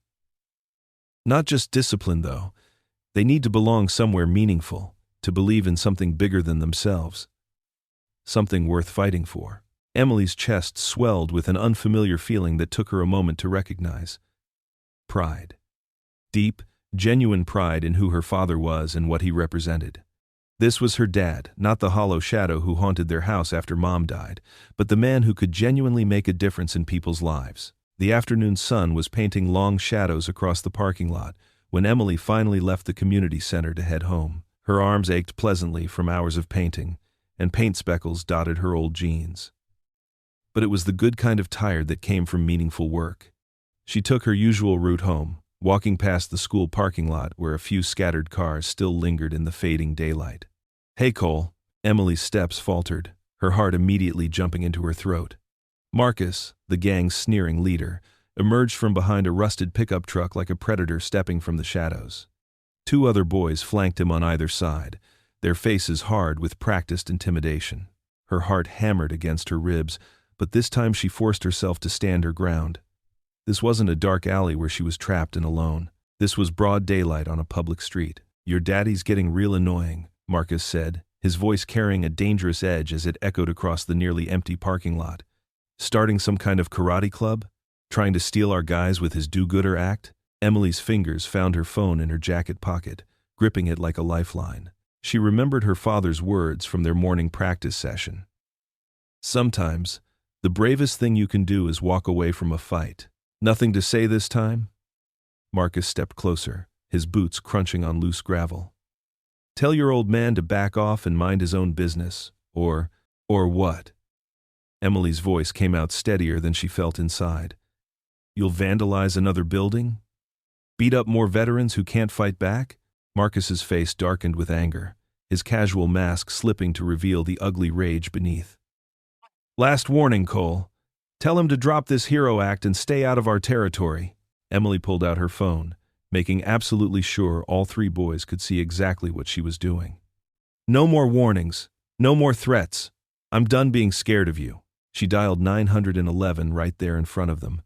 "Not just discipline, though. They need to belong somewhere meaningful, to believe in something bigger than themselves. Something worth fighting for." Emily's chest swelled with an unfamiliar feeling that took her a moment to recognize. Pride. Deep, genuine pride in who her father was and what he represented. This was her dad, not the hollow shadow who haunted their house after Mom died, but the man who could genuinely make a difference in people's lives. The afternoon sun was painting long shadows across the parking lot when Emily finally left the community center to head home. Her arms ached pleasantly from hours of painting, and paint speckles dotted her old jeans. But it was the good kind of tired that came from meaningful work. She took her usual route home, walking past the school parking lot where a few scattered cars still lingered in the fading daylight. "Hey, Cole." Emily's steps faltered, her heart immediately jumping into her throat. Marcus, the gang's sneering leader, emerged from behind a rusted pickup truck like a predator stepping from the shadows. Two other boys flanked him on either side, their faces hard with practiced intimidation. Her heart hammered against her ribs, but this time she forced herself to stand her ground. This wasn't a dark alley where she was trapped and alone. This was broad daylight on a public street. "Your daddy's getting real annoying," Marcus said, his voice carrying a dangerous edge as it echoed across the nearly empty parking lot. "Starting some kind of karate club? Trying to steal our guys with his do-gooder act?" Emily's fingers found her phone in her jacket pocket, gripping it like a lifeline. She remembered her father's words from their morning practice session. "Sometimes, the bravest thing you can do is walk away from a fight." "Nothing to say this time?" Marcus stepped closer, his boots crunching on loose gravel. "Tell your old man to back off and mind his own business, or what?" Emily's voice came out steadier than she felt inside. "You'll vandalize another building? Beat up more veterans who can't fight back?" Marcus's face darkened with anger, his casual mask slipping to reveal the ugly rage beneath. "Last warning, Cole. Tell him to drop this hero act and stay out of our territory." Emily pulled out her phone, making absolutely sure all three boys could see exactly what she was doing. "No more warnings. No more threats. I'm done being scared of you." She dialed 911 right there in front of them,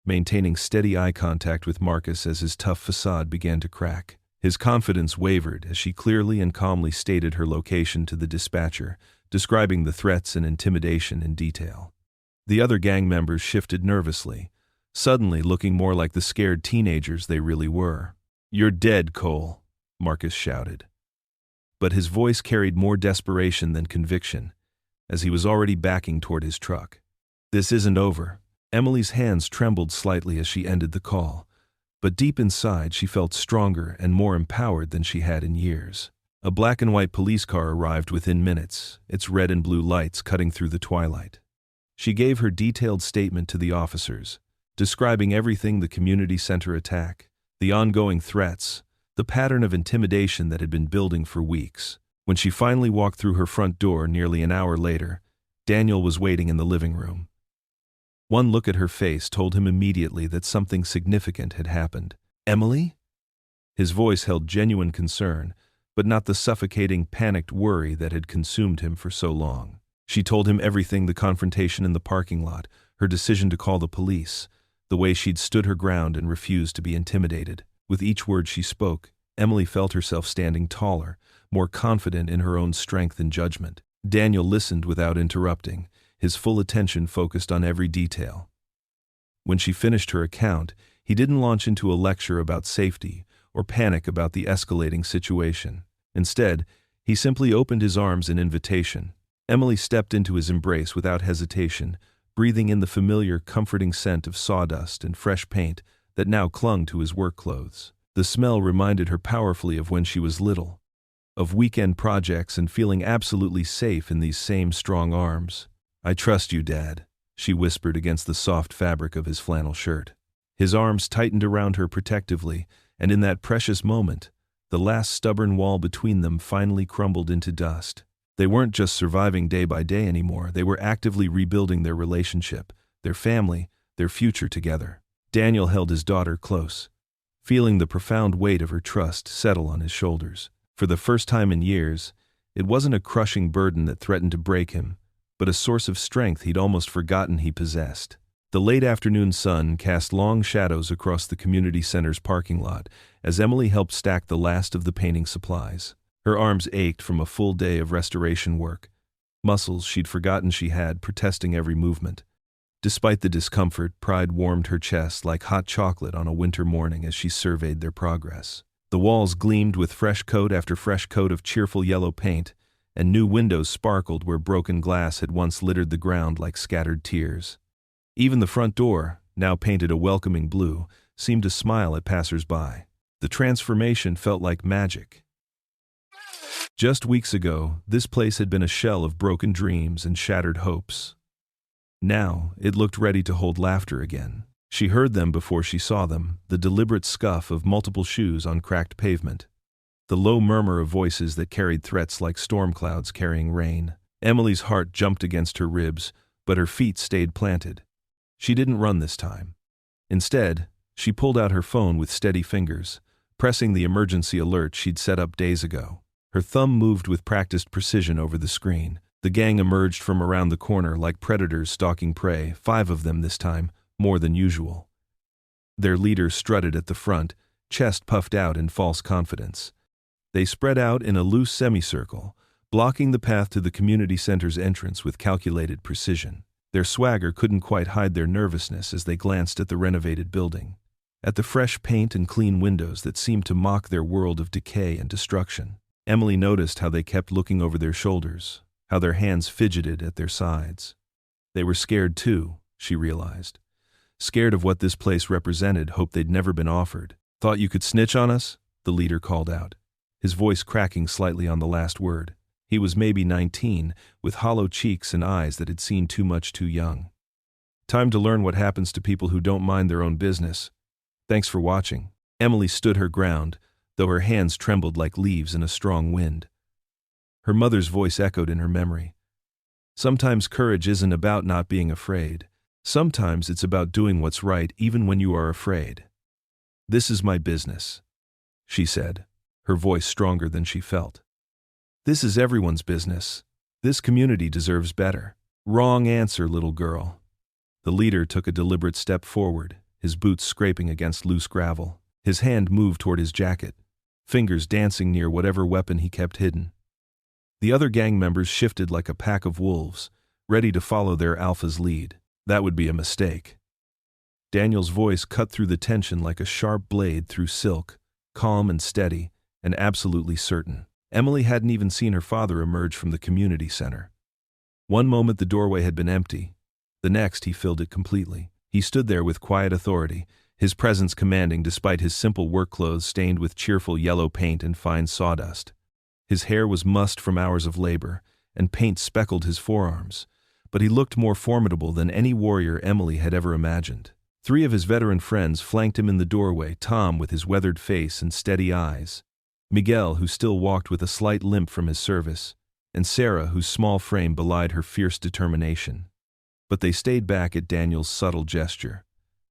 maintaining steady eye contact with Marcus as his tough facade began to crack. His confidence wavered as she clearly and calmly stated her location to the dispatcher, describing the threats and intimidation in detail. The other gang members shifted nervously, suddenly looking more like the scared teenagers they really were. "You're dead, Cole," Marcus shouted. But his voice carried more desperation than conviction, as he was already backing toward his truck. "This isn't over." Emily's hands trembled slightly as she ended the call, but deep inside she felt stronger and more empowered than she had in years. A black and white police car arrived within minutes, its red and blue lights cutting through the twilight. She gave her detailed statement to the officers, describing everything: the community center attack, the ongoing threats, the pattern of intimidation that had been building for weeks. When she finally walked through her front door nearly an hour later, Daniel was waiting in the living room. One look at her face told him immediately that something significant had happened. "Emily?" His voice held genuine concern, but not the suffocating, panicked worry that had consumed him for so long. She told him everything: the confrontation in the parking lot, her decision to call the police, the way she'd stood her ground and refused to be intimidated. With each word she spoke, Emily felt herself standing taller, more confident in her own strength and judgment. Daniel listened without interrupting, his full attention focused on every detail. When she finished her account, he didn't launch into a lecture about safety or panic about the escalating situation. Instead, he simply opened his arms in invitation. Emily stepped into his embrace without hesitation, breathing in the familiar, comforting scent of sawdust and fresh paint that now clung to his work clothes. The smell reminded her powerfully of when she was little, of weekend projects and feeling absolutely safe in these same strong arms. "I trust you, Dad," she whispered against the soft fabric of his flannel shirt. His arms tightened around her protectively, and in that precious moment, the last stubborn wall between them finally crumbled into dust. They weren't just surviving day by day anymore, they were actively rebuilding their relationship, their family, their future together. Daniel held his daughter close, feeling the profound weight of her trust settle on his shoulders. For the first time in years, it wasn't a crushing burden that threatened to break him, but a source of strength he'd almost forgotten he possessed. The late afternoon sun cast long shadows across the community center's parking lot as Emily helped stack the last of the painting supplies. Her arms ached from a full day of restoration work, muscles she'd forgotten she had protesting every movement. Despite the discomfort, pride warmed her chest like hot chocolate on a winter morning as she surveyed their progress. The walls gleamed with fresh coat after fresh coat of cheerful yellow paint, and new windows sparkled where broken glass had once littered the ground like scattered tears. Even the front door, now painted a welcoming blue, seemed to smile at passers-by. The transformation felt like magic. Just weeks ago, this place had been a shell of broken dreams and shattered hopes. Now, it looked ready to hold laughter again. She heard them before she saw them, the deliberate scuff of multiple shoes on cracked pavement, the low murmur of voices that carried threats like storm clouds carrying rain. Emily's heart jumped against her ribs, but her feet stayed planted. She didn't run this time. Instead, she pulled out her phone with steady fingers, pressing the emergency alert she'd set up days ago. Her thumb moved with practiced precision over the screen. The gang emerged from around the corner like predators stalking prey, 5 of them this time, more than usual. Their leader strutted at the front, chest puffed out in false confidence. They spread out in a loose semicircle, blocking the path to the community center's entrance with calculated precision. Their swagger couldn't quite hide their nervousness as they glanced at the renovated building, at the fresh paint and clean windows that seemed to mock their world of decay and destruction. Emily noticed how they kept looking over their shoulders, how their hands fidgeted at their sides. They were scared too, she realized. Scared of what this place represented, hoped they'd never been offered. "Thought you could snitch on us?" the leader called out, his voice cracking slightly on the last word. He was maybe 19, with hollow cheeks and eyes that had seen too much too young. "Time to learn what happens to people who don't mind their own business. Thanks for watching." Emily stood her ground, though her hands trembled like leaves in a strong wind. Her mother's voice echoed in her memory. "Sometimes courage isn't about not being afraid. Sometimes it's about doing what's right even when you are afraid." "This is my business," she said, her voice stronger than she felt. "This is everyone's business. This community deserves better." "Wrong answer, little girl." The leader took a deliberate step forward, his boots scraping against loose gravel. His hand moved toward his jacket, fingers dancing near whatever weapon he kept hidden. The other gang members shifted like a pack of wolves, ready to follow their alpha's lead. That would be a mistake. Daniel's voice cut through the tension like a sharp blade through silk, calm and steady, and absolutely certain. Emily hadn't even seen her father emerge from the community center. One moment the doorway had been empty, the next he filled it completely. He stood there with quiet authority, his presence commanding despite his simple work clothes stained with cheerful yellow paint and fine sawdust. His hair was mussed from hours of labor, and paint speckled his forearms, but he looked more formidable than any warrior Emily had ever imagined. 3 of his veteran friends flanked him in the doorway, Tom with his weathered face and steady eyes, Miguel, who still walked with a slight limp from his service, and Sarah, whose small frame belied her fierce determination. But they stayed back at Daniel's subtle gesture.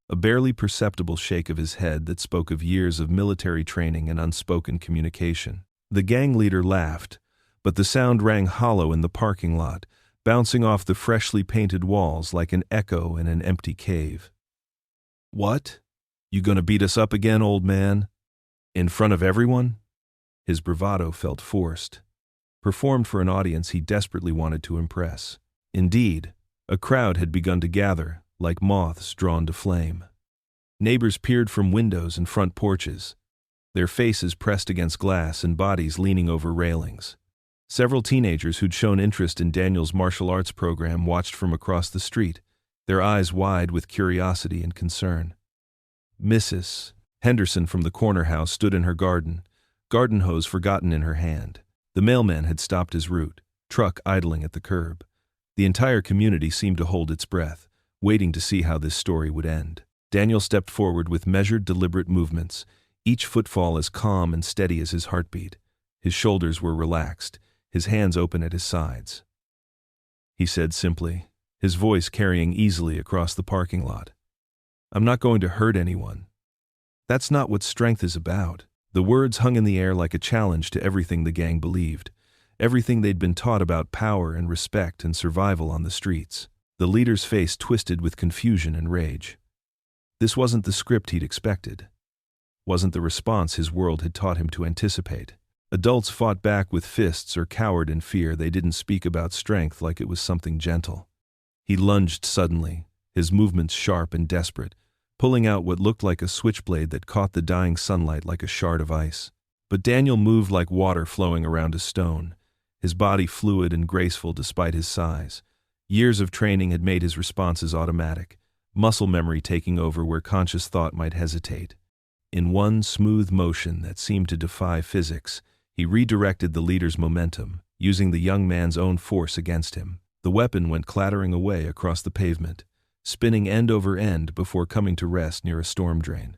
a barely perceptible shake of his head that spoke of years of military training and unspoken communication. The gang leader laughed, but the sound rang hollow in the parking lot, bouncing off the freshly painted walls like an echo in an empty cave. "What? You gonna beat us up again, old man? In front of everyone?" His bravado felt forced, performed for an audience he desperately wanted to impress. Indeed, a crowd had begun to gather, like moths drawn to flame. Neighbors peered from windows and front porches, their faces pressed against glass and bodies leaning over railings. Several teenagers who'd shown interest in Daniel's martial arts program watched from across the street, their eyes wide with curiosity and concern. Mrs. Henderson from the corner house stood in her garden hose forgotten in her hand. The mailman had stopped his route, truck idling at the curb. The entire community seemed to hold its breath, waiting to see how this story would end. Daniel stepped forward with measured, deliberate movements, each footfall as calm and steady as his heartbeat. His shoulders were relaxed, his hands open at his sides. He said simply, his voice carrying easily across the parking lot, "I'm not going to hurt anyone. That's not what strength is about." The words hung in the air like a challenge to everything the gang believed, everything they'd been taught about power and respect and survival on the streets. The leader's face twisted with confusion and rage. This wasn't the script he'd expected. Wasn't the response his world had taught him to anticipate. Adults fought back with fists or cowered in fear. They didn't speak about strength like it was something gentle. He lunged suddenly, his movements sharp and desperate, pulling out what looked like a switchblade that caught the dying sunlight like a shard of ice. But Daniel moved like water flowing around a stone, his body fluid and graceful despite his size. Years of training had made his responses automatic, muscle memory taking over where conscious thought might hesitate. In one smooth motion that seemed to defy physics, he redirected the leader's momentum, using the young man's own force against him. The weapon went clattering away across the pavement, spinning end over end before coming to rest near a storm drain.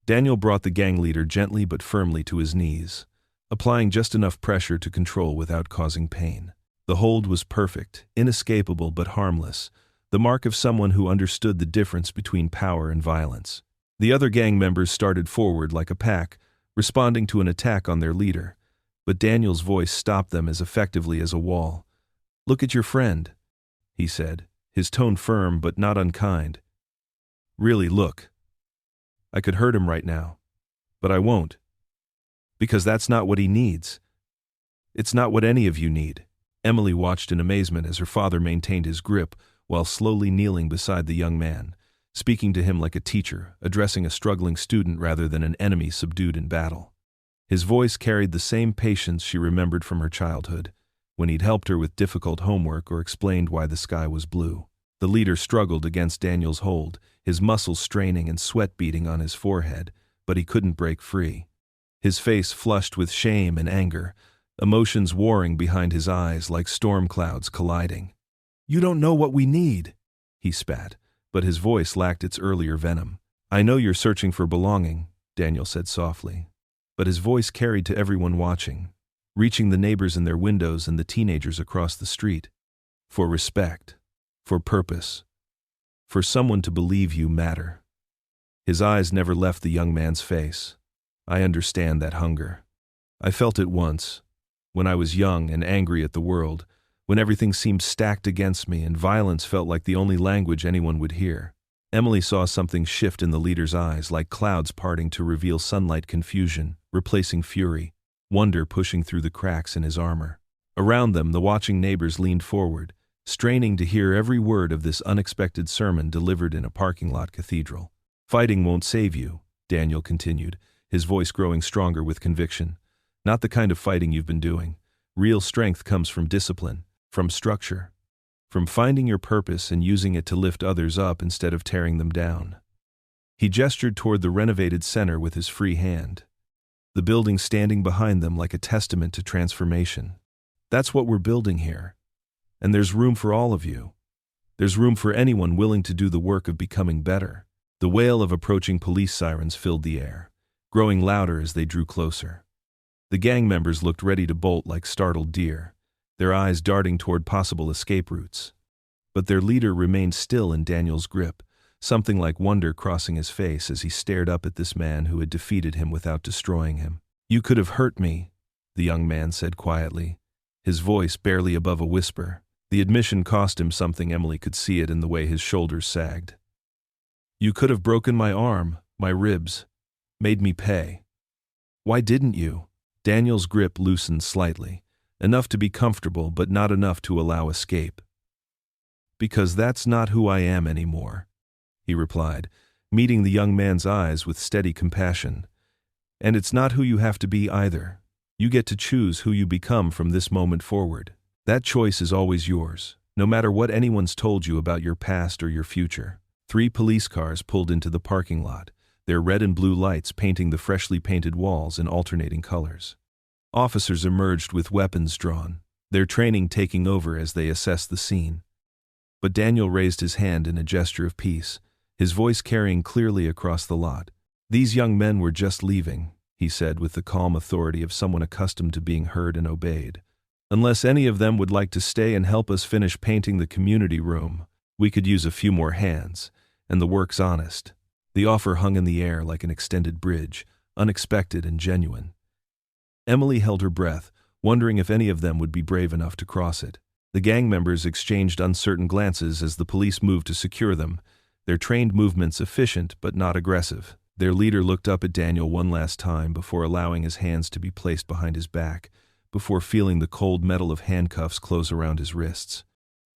Daniel brought the gang leader gently but firmly to his knees, applying just enough pressure to control without causing pain. The hold was perfect, inescapable but harmless, the mark of someone who understood the difference between power and violence. The other gang members started forward like a pack, responding to an attack on their leader, but Daniel's voice stopped them as effectively as a wall. "Look at your friend," he said, his tone firm but not unkind. "Really, look. I could hurt him right now, but I won't. Because that's not what he needs. It's not what any of you need." Emily watched in amazement as her father maintained his grip while slowly kneeling beside the young man, speaking to him like a teacher, addressing a struggling student rather than an enemy subdued in battle. His voice carried the same patience she remembered from her childhood, when he'd helped her with difficult homework or explained why the sky was blue. The leader struggled against Daniel's hold, his muscles straining and sweat beading on his forehead, but he couldn't break free. His face flushed with shame and anger, emotions warring behind his eyes like storm clouds colliding. "You don't know what we need," he spat, but his voice lacked its earlier venom. "I know you're searching for belonging," Daniel said softly, but his voice carried to everyone watching, reaching the neighbors in their windows and the teenagers across the street. "For respect, for purpose, for someone to believe you matter." His eyes never left the young man's face. "I understand that hunger. I felt it once, when I was young and angry at the world, when everything seemed stacked against me and violence felt like the only language anyone would hear." Emily saw something shift in the leader's eyes, like clouds parting to reveal sunlight confusion, replacing fury, wonder pushing through the cracks in his armor. Around them, the watching neighbors leaned forward, straining to hear every word of this unexpected sermon delivered in a parking lot cathedral. "Fighting won't save you," Daniel continued, his voice growing stronger with conviction. "Not the kind of fighting you've been doing. Real strength comes from discipline, from structure, from finding your purpose and using it to lift others up instead of tearing them down." He gestured toward the renovated center with his free hand, the building standing behind them like a testament to transformation. "That's what we're building here. And there's room for all of you. There's room for anyone willing to do the work of becoming better." The wail of approaching police sirens filled the air, growing louder as they drew closer. The gang members looked ready to bolt like startled deer, their eyes darting toward possible escape routes. But their leader remained still in Daniel's grip, something like wonder crossing his face as he stared up at this man who had defeated him without destroying him. "You could have hurt me," the young man said quietly, his voice barely above a whisper. The admission cost him something. Emily could see it in the way his shoulders sagged. "You could have broken my arm, my ribs, made me pay. Why didn't you?" Daniel's grip loosened slightly, enough to be comfortable but not enough to allow escape. "Because that's not who I am anymore," he replied, meeting the young man's eyes with steady compassion. "And it's not who you have to be either. You get to choose who you become from this moment forward. That choice is always yours, no matter what anyone's told you about your past or your future." 3 police cars pulled into the parking lot, their red and blue lights painting the freshly painted walls in alternating colors. Officers emerged with weapons drawn, their training taking over as they assessed the scene. But Daniel raised his hand in a gesture of peace, his voice carrying clearly across the lot. "These young men were just leaving," he said with the calm authority of someone accustomed to being heard and obeyed. "Unless any of them would like to stay and help us finish painting the community room, we could use a few more hands, and the work's honest." The offer hung in the air like an extended bridge, unexpected and genuine. Emily held her breath, wondering if any of them would be brave enough to cross it. The gang members exchanged uncertain glances as the police moved to secure them, their trained movements efficient but not aggressive. Their leader looked up at Daniel one last time before allowing his hands to be placed behind his back, before feeling the cold metal of handcuffs close around his wrists.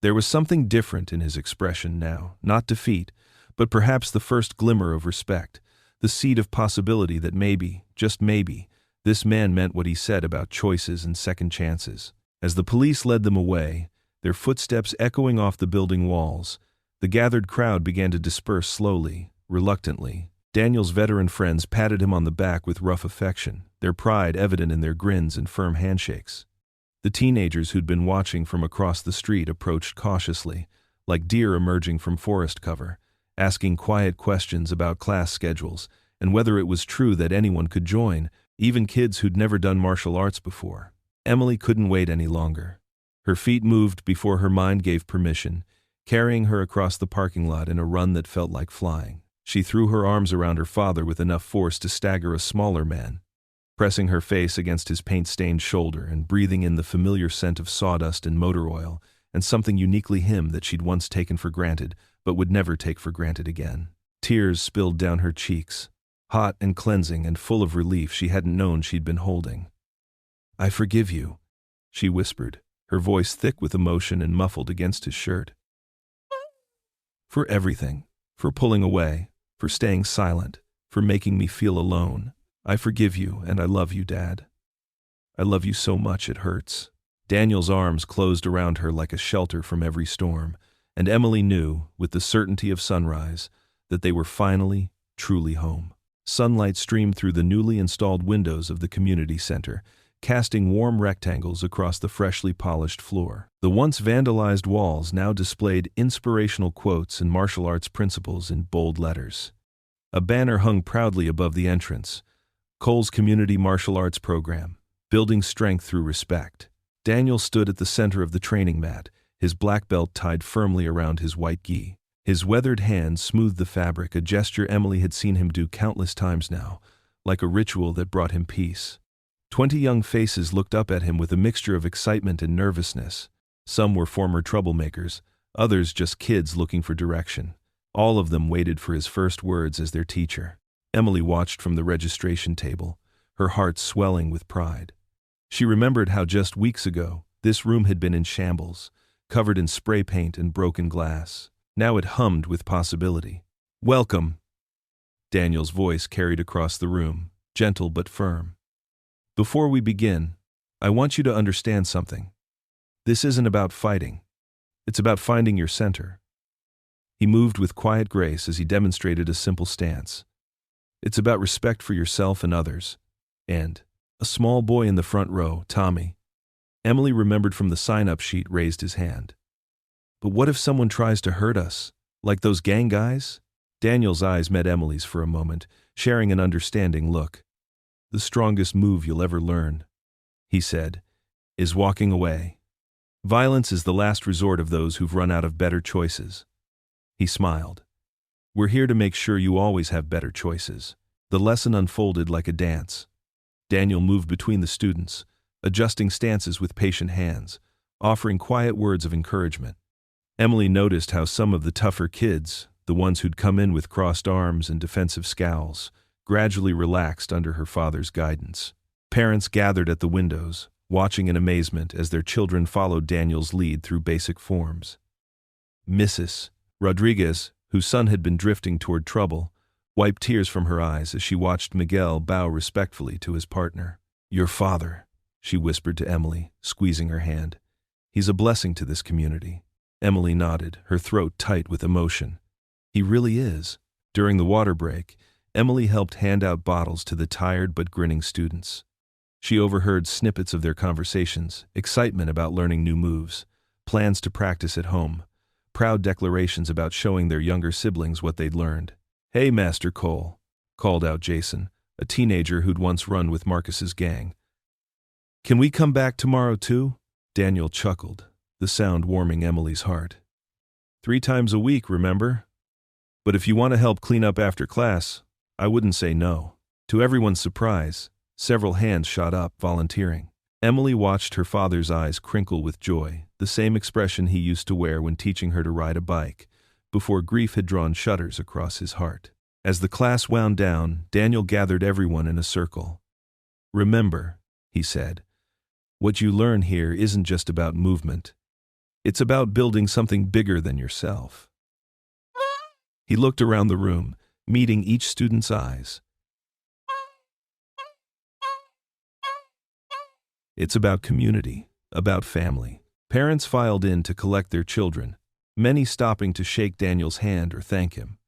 There was something different in his expression now, not defeat, but perhaps the first glimmer of respect, the seed of possibility that maybe, just maybe, this man meant what he said about choices and second chances. As the police led them away, their footsteps echoing off the building walls, the gathered crowd began to disperse slowly, reluctantly. Daniel's veteran friends patted him on the back with rough affection, their pride evident in their grins and firm handshakes. The teenagers who'd been watching from across the street approached cautiously, like deer emerging from forest cover, asking quiet questions about class schedules and whether it was true that anyone could join, even kids who'd never done martial arts before. Emily couldn't wait any longer. Her feet moved before her mind gave permission, carrying her across the parking lot in a run that felt like flying. She threw her arms around her father with enough force to stagger a smaller man, pressing her face against his paint-stained shoulder and breathing in the familiar scent of sawdust and motor oil and something uniquely him that she'd once taken for granted but would never take for granted again. Tears spilled down her cheeks, hot and cleansing and full of relief she hadn't known she'd been holding. "I forgive you," she whispered, her voice thick with emotion and muffled against his shirt. "For everything, for pulling away, for staying silent, for making me feel alone. I forgive you and I love you, Dad. I love you so much it hurts." Daniel's arms closed around her like a shelter from every storm, and Emily knew, with the certainty of sunrise, that they were finally, truly home. Sunlight streamed through the newly installed windows of the community center, casting warm rectangles across the freshly polished floor. The once vandalized walls now displayed inspirational quotes and martial arts principles in bold letters. A banner hung proudly above the entrance: Cole's Community Martial Arts Program, building strength through respect. Daniel stood at the center of the training mat, his black belt tied firmly around his white gi. His weathered hand smoothed the fabric, a gesture Emily had seen him do countless times now, like a ritual that brought him peace. 20 young faces looked up at him with a mixture of excitement and nervousness. Some were former troublemakers, others just kids looking for direction. All of them waited for his first words as their teacher. Emily watched from the registration table, her heart swelling with pride. She remembered how just weeks ago, this room had been in shambles, covered in spray paint and broken glass. Now it hummed with possibility. "Welcome," Daniel's voice carried across the room, gentle but firm. "Before we begin, I want you to understand something. This isn't about fighting. It's about finding your center." He moved with quiet grace as he demonstrated a simple stance. "It's about respect for yourself and others. And a small boy in the front row, Tommy," Emily remembered from the sign-up sheet, raised his hand. "But what if someone tries to hurt us, like those gang guys?" Daniel's eyes met Emily's for a moment, sharing an understanding look. "The strongest move you'll ever learn," he said, "is walking away. Violence is the last resort of those who've run out of better choices." He smiled. We're here to make sure you always have better choices." The lesson unfolded like a dance. Daniel moved between the students, adjusting stances with patient hands, offering quiet words of encouragement. Emily noticed how some of the tougher kids, the ones who'd come in with crossed arms and defensive scowls, gradually relaxed under her father's guidance. Parents gathered at the windows, watching in amazement as their children followed Daniel's lead through basic forms. Mrs. Rodriguez, whose son had been drifting toward trouble, wiped tears from her eyes as she watched Miguel bow respectfully to his partner. "Your father," she whispered to Emily, squeezing her hand. "He's a blessing to this community." Emily nodded, her throat tight with emotion. "He really is." During the water break, Emily helped hand out bottles to the tired but grinning students. She overheard snippets of their conversations, excitement about learning new moves, plans to practice at home, proud declarations about showing their younger siblings what they'd learned. "Hey, Master Cole," called out Jason, a teenager who'd once run with Marcus's gang. "Can we come back tomorrow too?" Daniel chuckled, the sound warming Emily's heart. 3 times a week, remember? But if you want to help clean up after class, I wouldn't say no." To everyone's surprise, several hands shot up, volunteering. Emily watched her father's eyes crinkle with joy, the same expression he used to wear when teaching her to ride a bike, before grief had drawn shutters across his heart. As the class wound down, Daniel gathered everyone in a circle. "Remember," he said, "what you learn here isn't just about movement. It's about building something bigger than yourself." He looked around the room, meeting each student's eyes. "It's about community, about family." Parents filed in to collect their children, many stopping to shake Daniel's hand or thank him.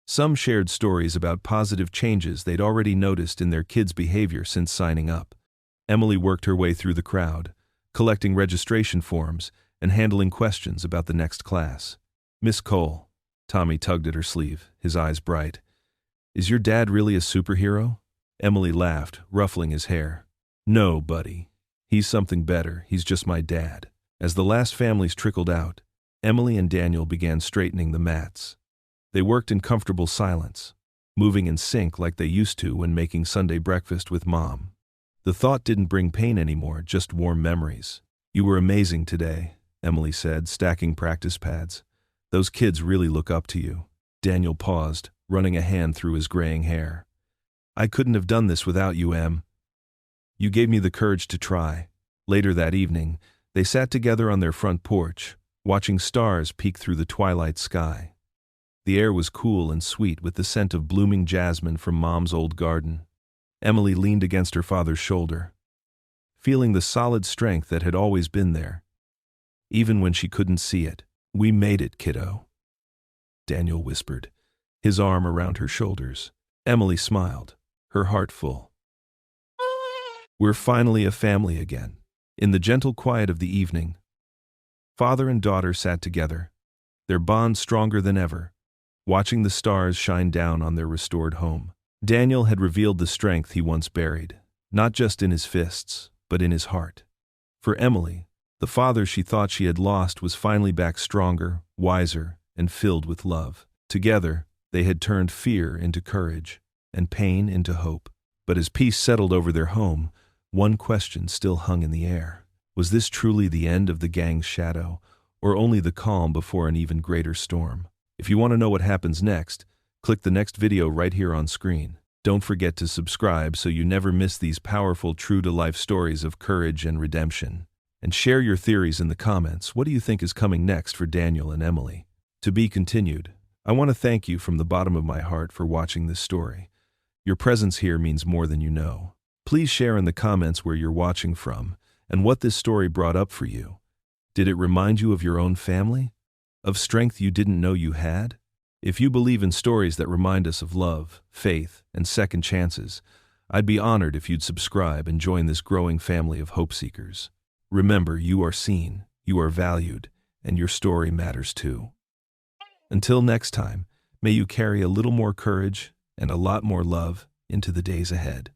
Some shared stories about positive changes they'd already noticed in their kids' behavior since signing up. Emily worked her way through the crowd, collecting registration forms and handling questions about the next class. "Miss Cole," Tommy tugged at her sleeve, his eyes bright. "Is your dad really a superhero?" Emily laughed, ruffling his hair. "No, buddy. He's something better. He's just my dad." As the last families trickled out, Emily and Daniel began straightening the mats. They worked in comfortable silence, moving in sync like they used to when making Sunday breakfast with Mom. The thought didn't bring pain anymore, just warm memories. "You were amazing today," Emily said, stacking practice pads. "Those kids really look up to you." Daniel paused, running a hand through his graying hair. "I couldn't have done this without you, Em. You gave me the courage to try." Later that evening, they sat together on their front porch, watching stars peek through the twilight sky. The air was cool and sweet with the scent of blooming jasmine from Mom's old garden. Emily leaned against her father's shoulder, feeling the solid strength that had always been there, even when she couldn't see it. "We made it, kiddo," Daniel whispered, his arm around her shoulders. Emily smiled, her heart full. "We're finally a family again." In the gentle quiet of the evening, father and daughter sat together, their bond stronger than ever, watching the stars shine down on their restored home. Daniel had revealed the strength he once buried, not just in his fists, but in his heart. For Emily, the father she thought she had lost was finally back stronger, wiser, and filled with love. Together, they had turned fear into courage, and pain into hope. But as peace settled over their home, one question still hung in the air. Was this truly the end of the gang's shadow, or only the calm before an even greater storm? If you want to know what happens next, click the next video right here on screen. Don't forget to subscribe so you never miss these powerful, true-to-life stories of courage and redemption. And share your theories in the comments. What do you think is coming next for Daniel and Emily? To be continued. I want to thank you from the bottom of my heart for watching this story. Your presence here means more than you know. Please share in the comments where you're watching from and what this story brought up for you. Did it remind you of your own family? Of strength you didn't know you had? If you believe in stories that remind us of love, faith, and second chances, I'd be honored if you'd subscribe and join this growing family of hope seekers. Remember, you are seen, you are valued, and your story matters too. Until next time, may you carry a little more courage and a lot more love into the days ahead.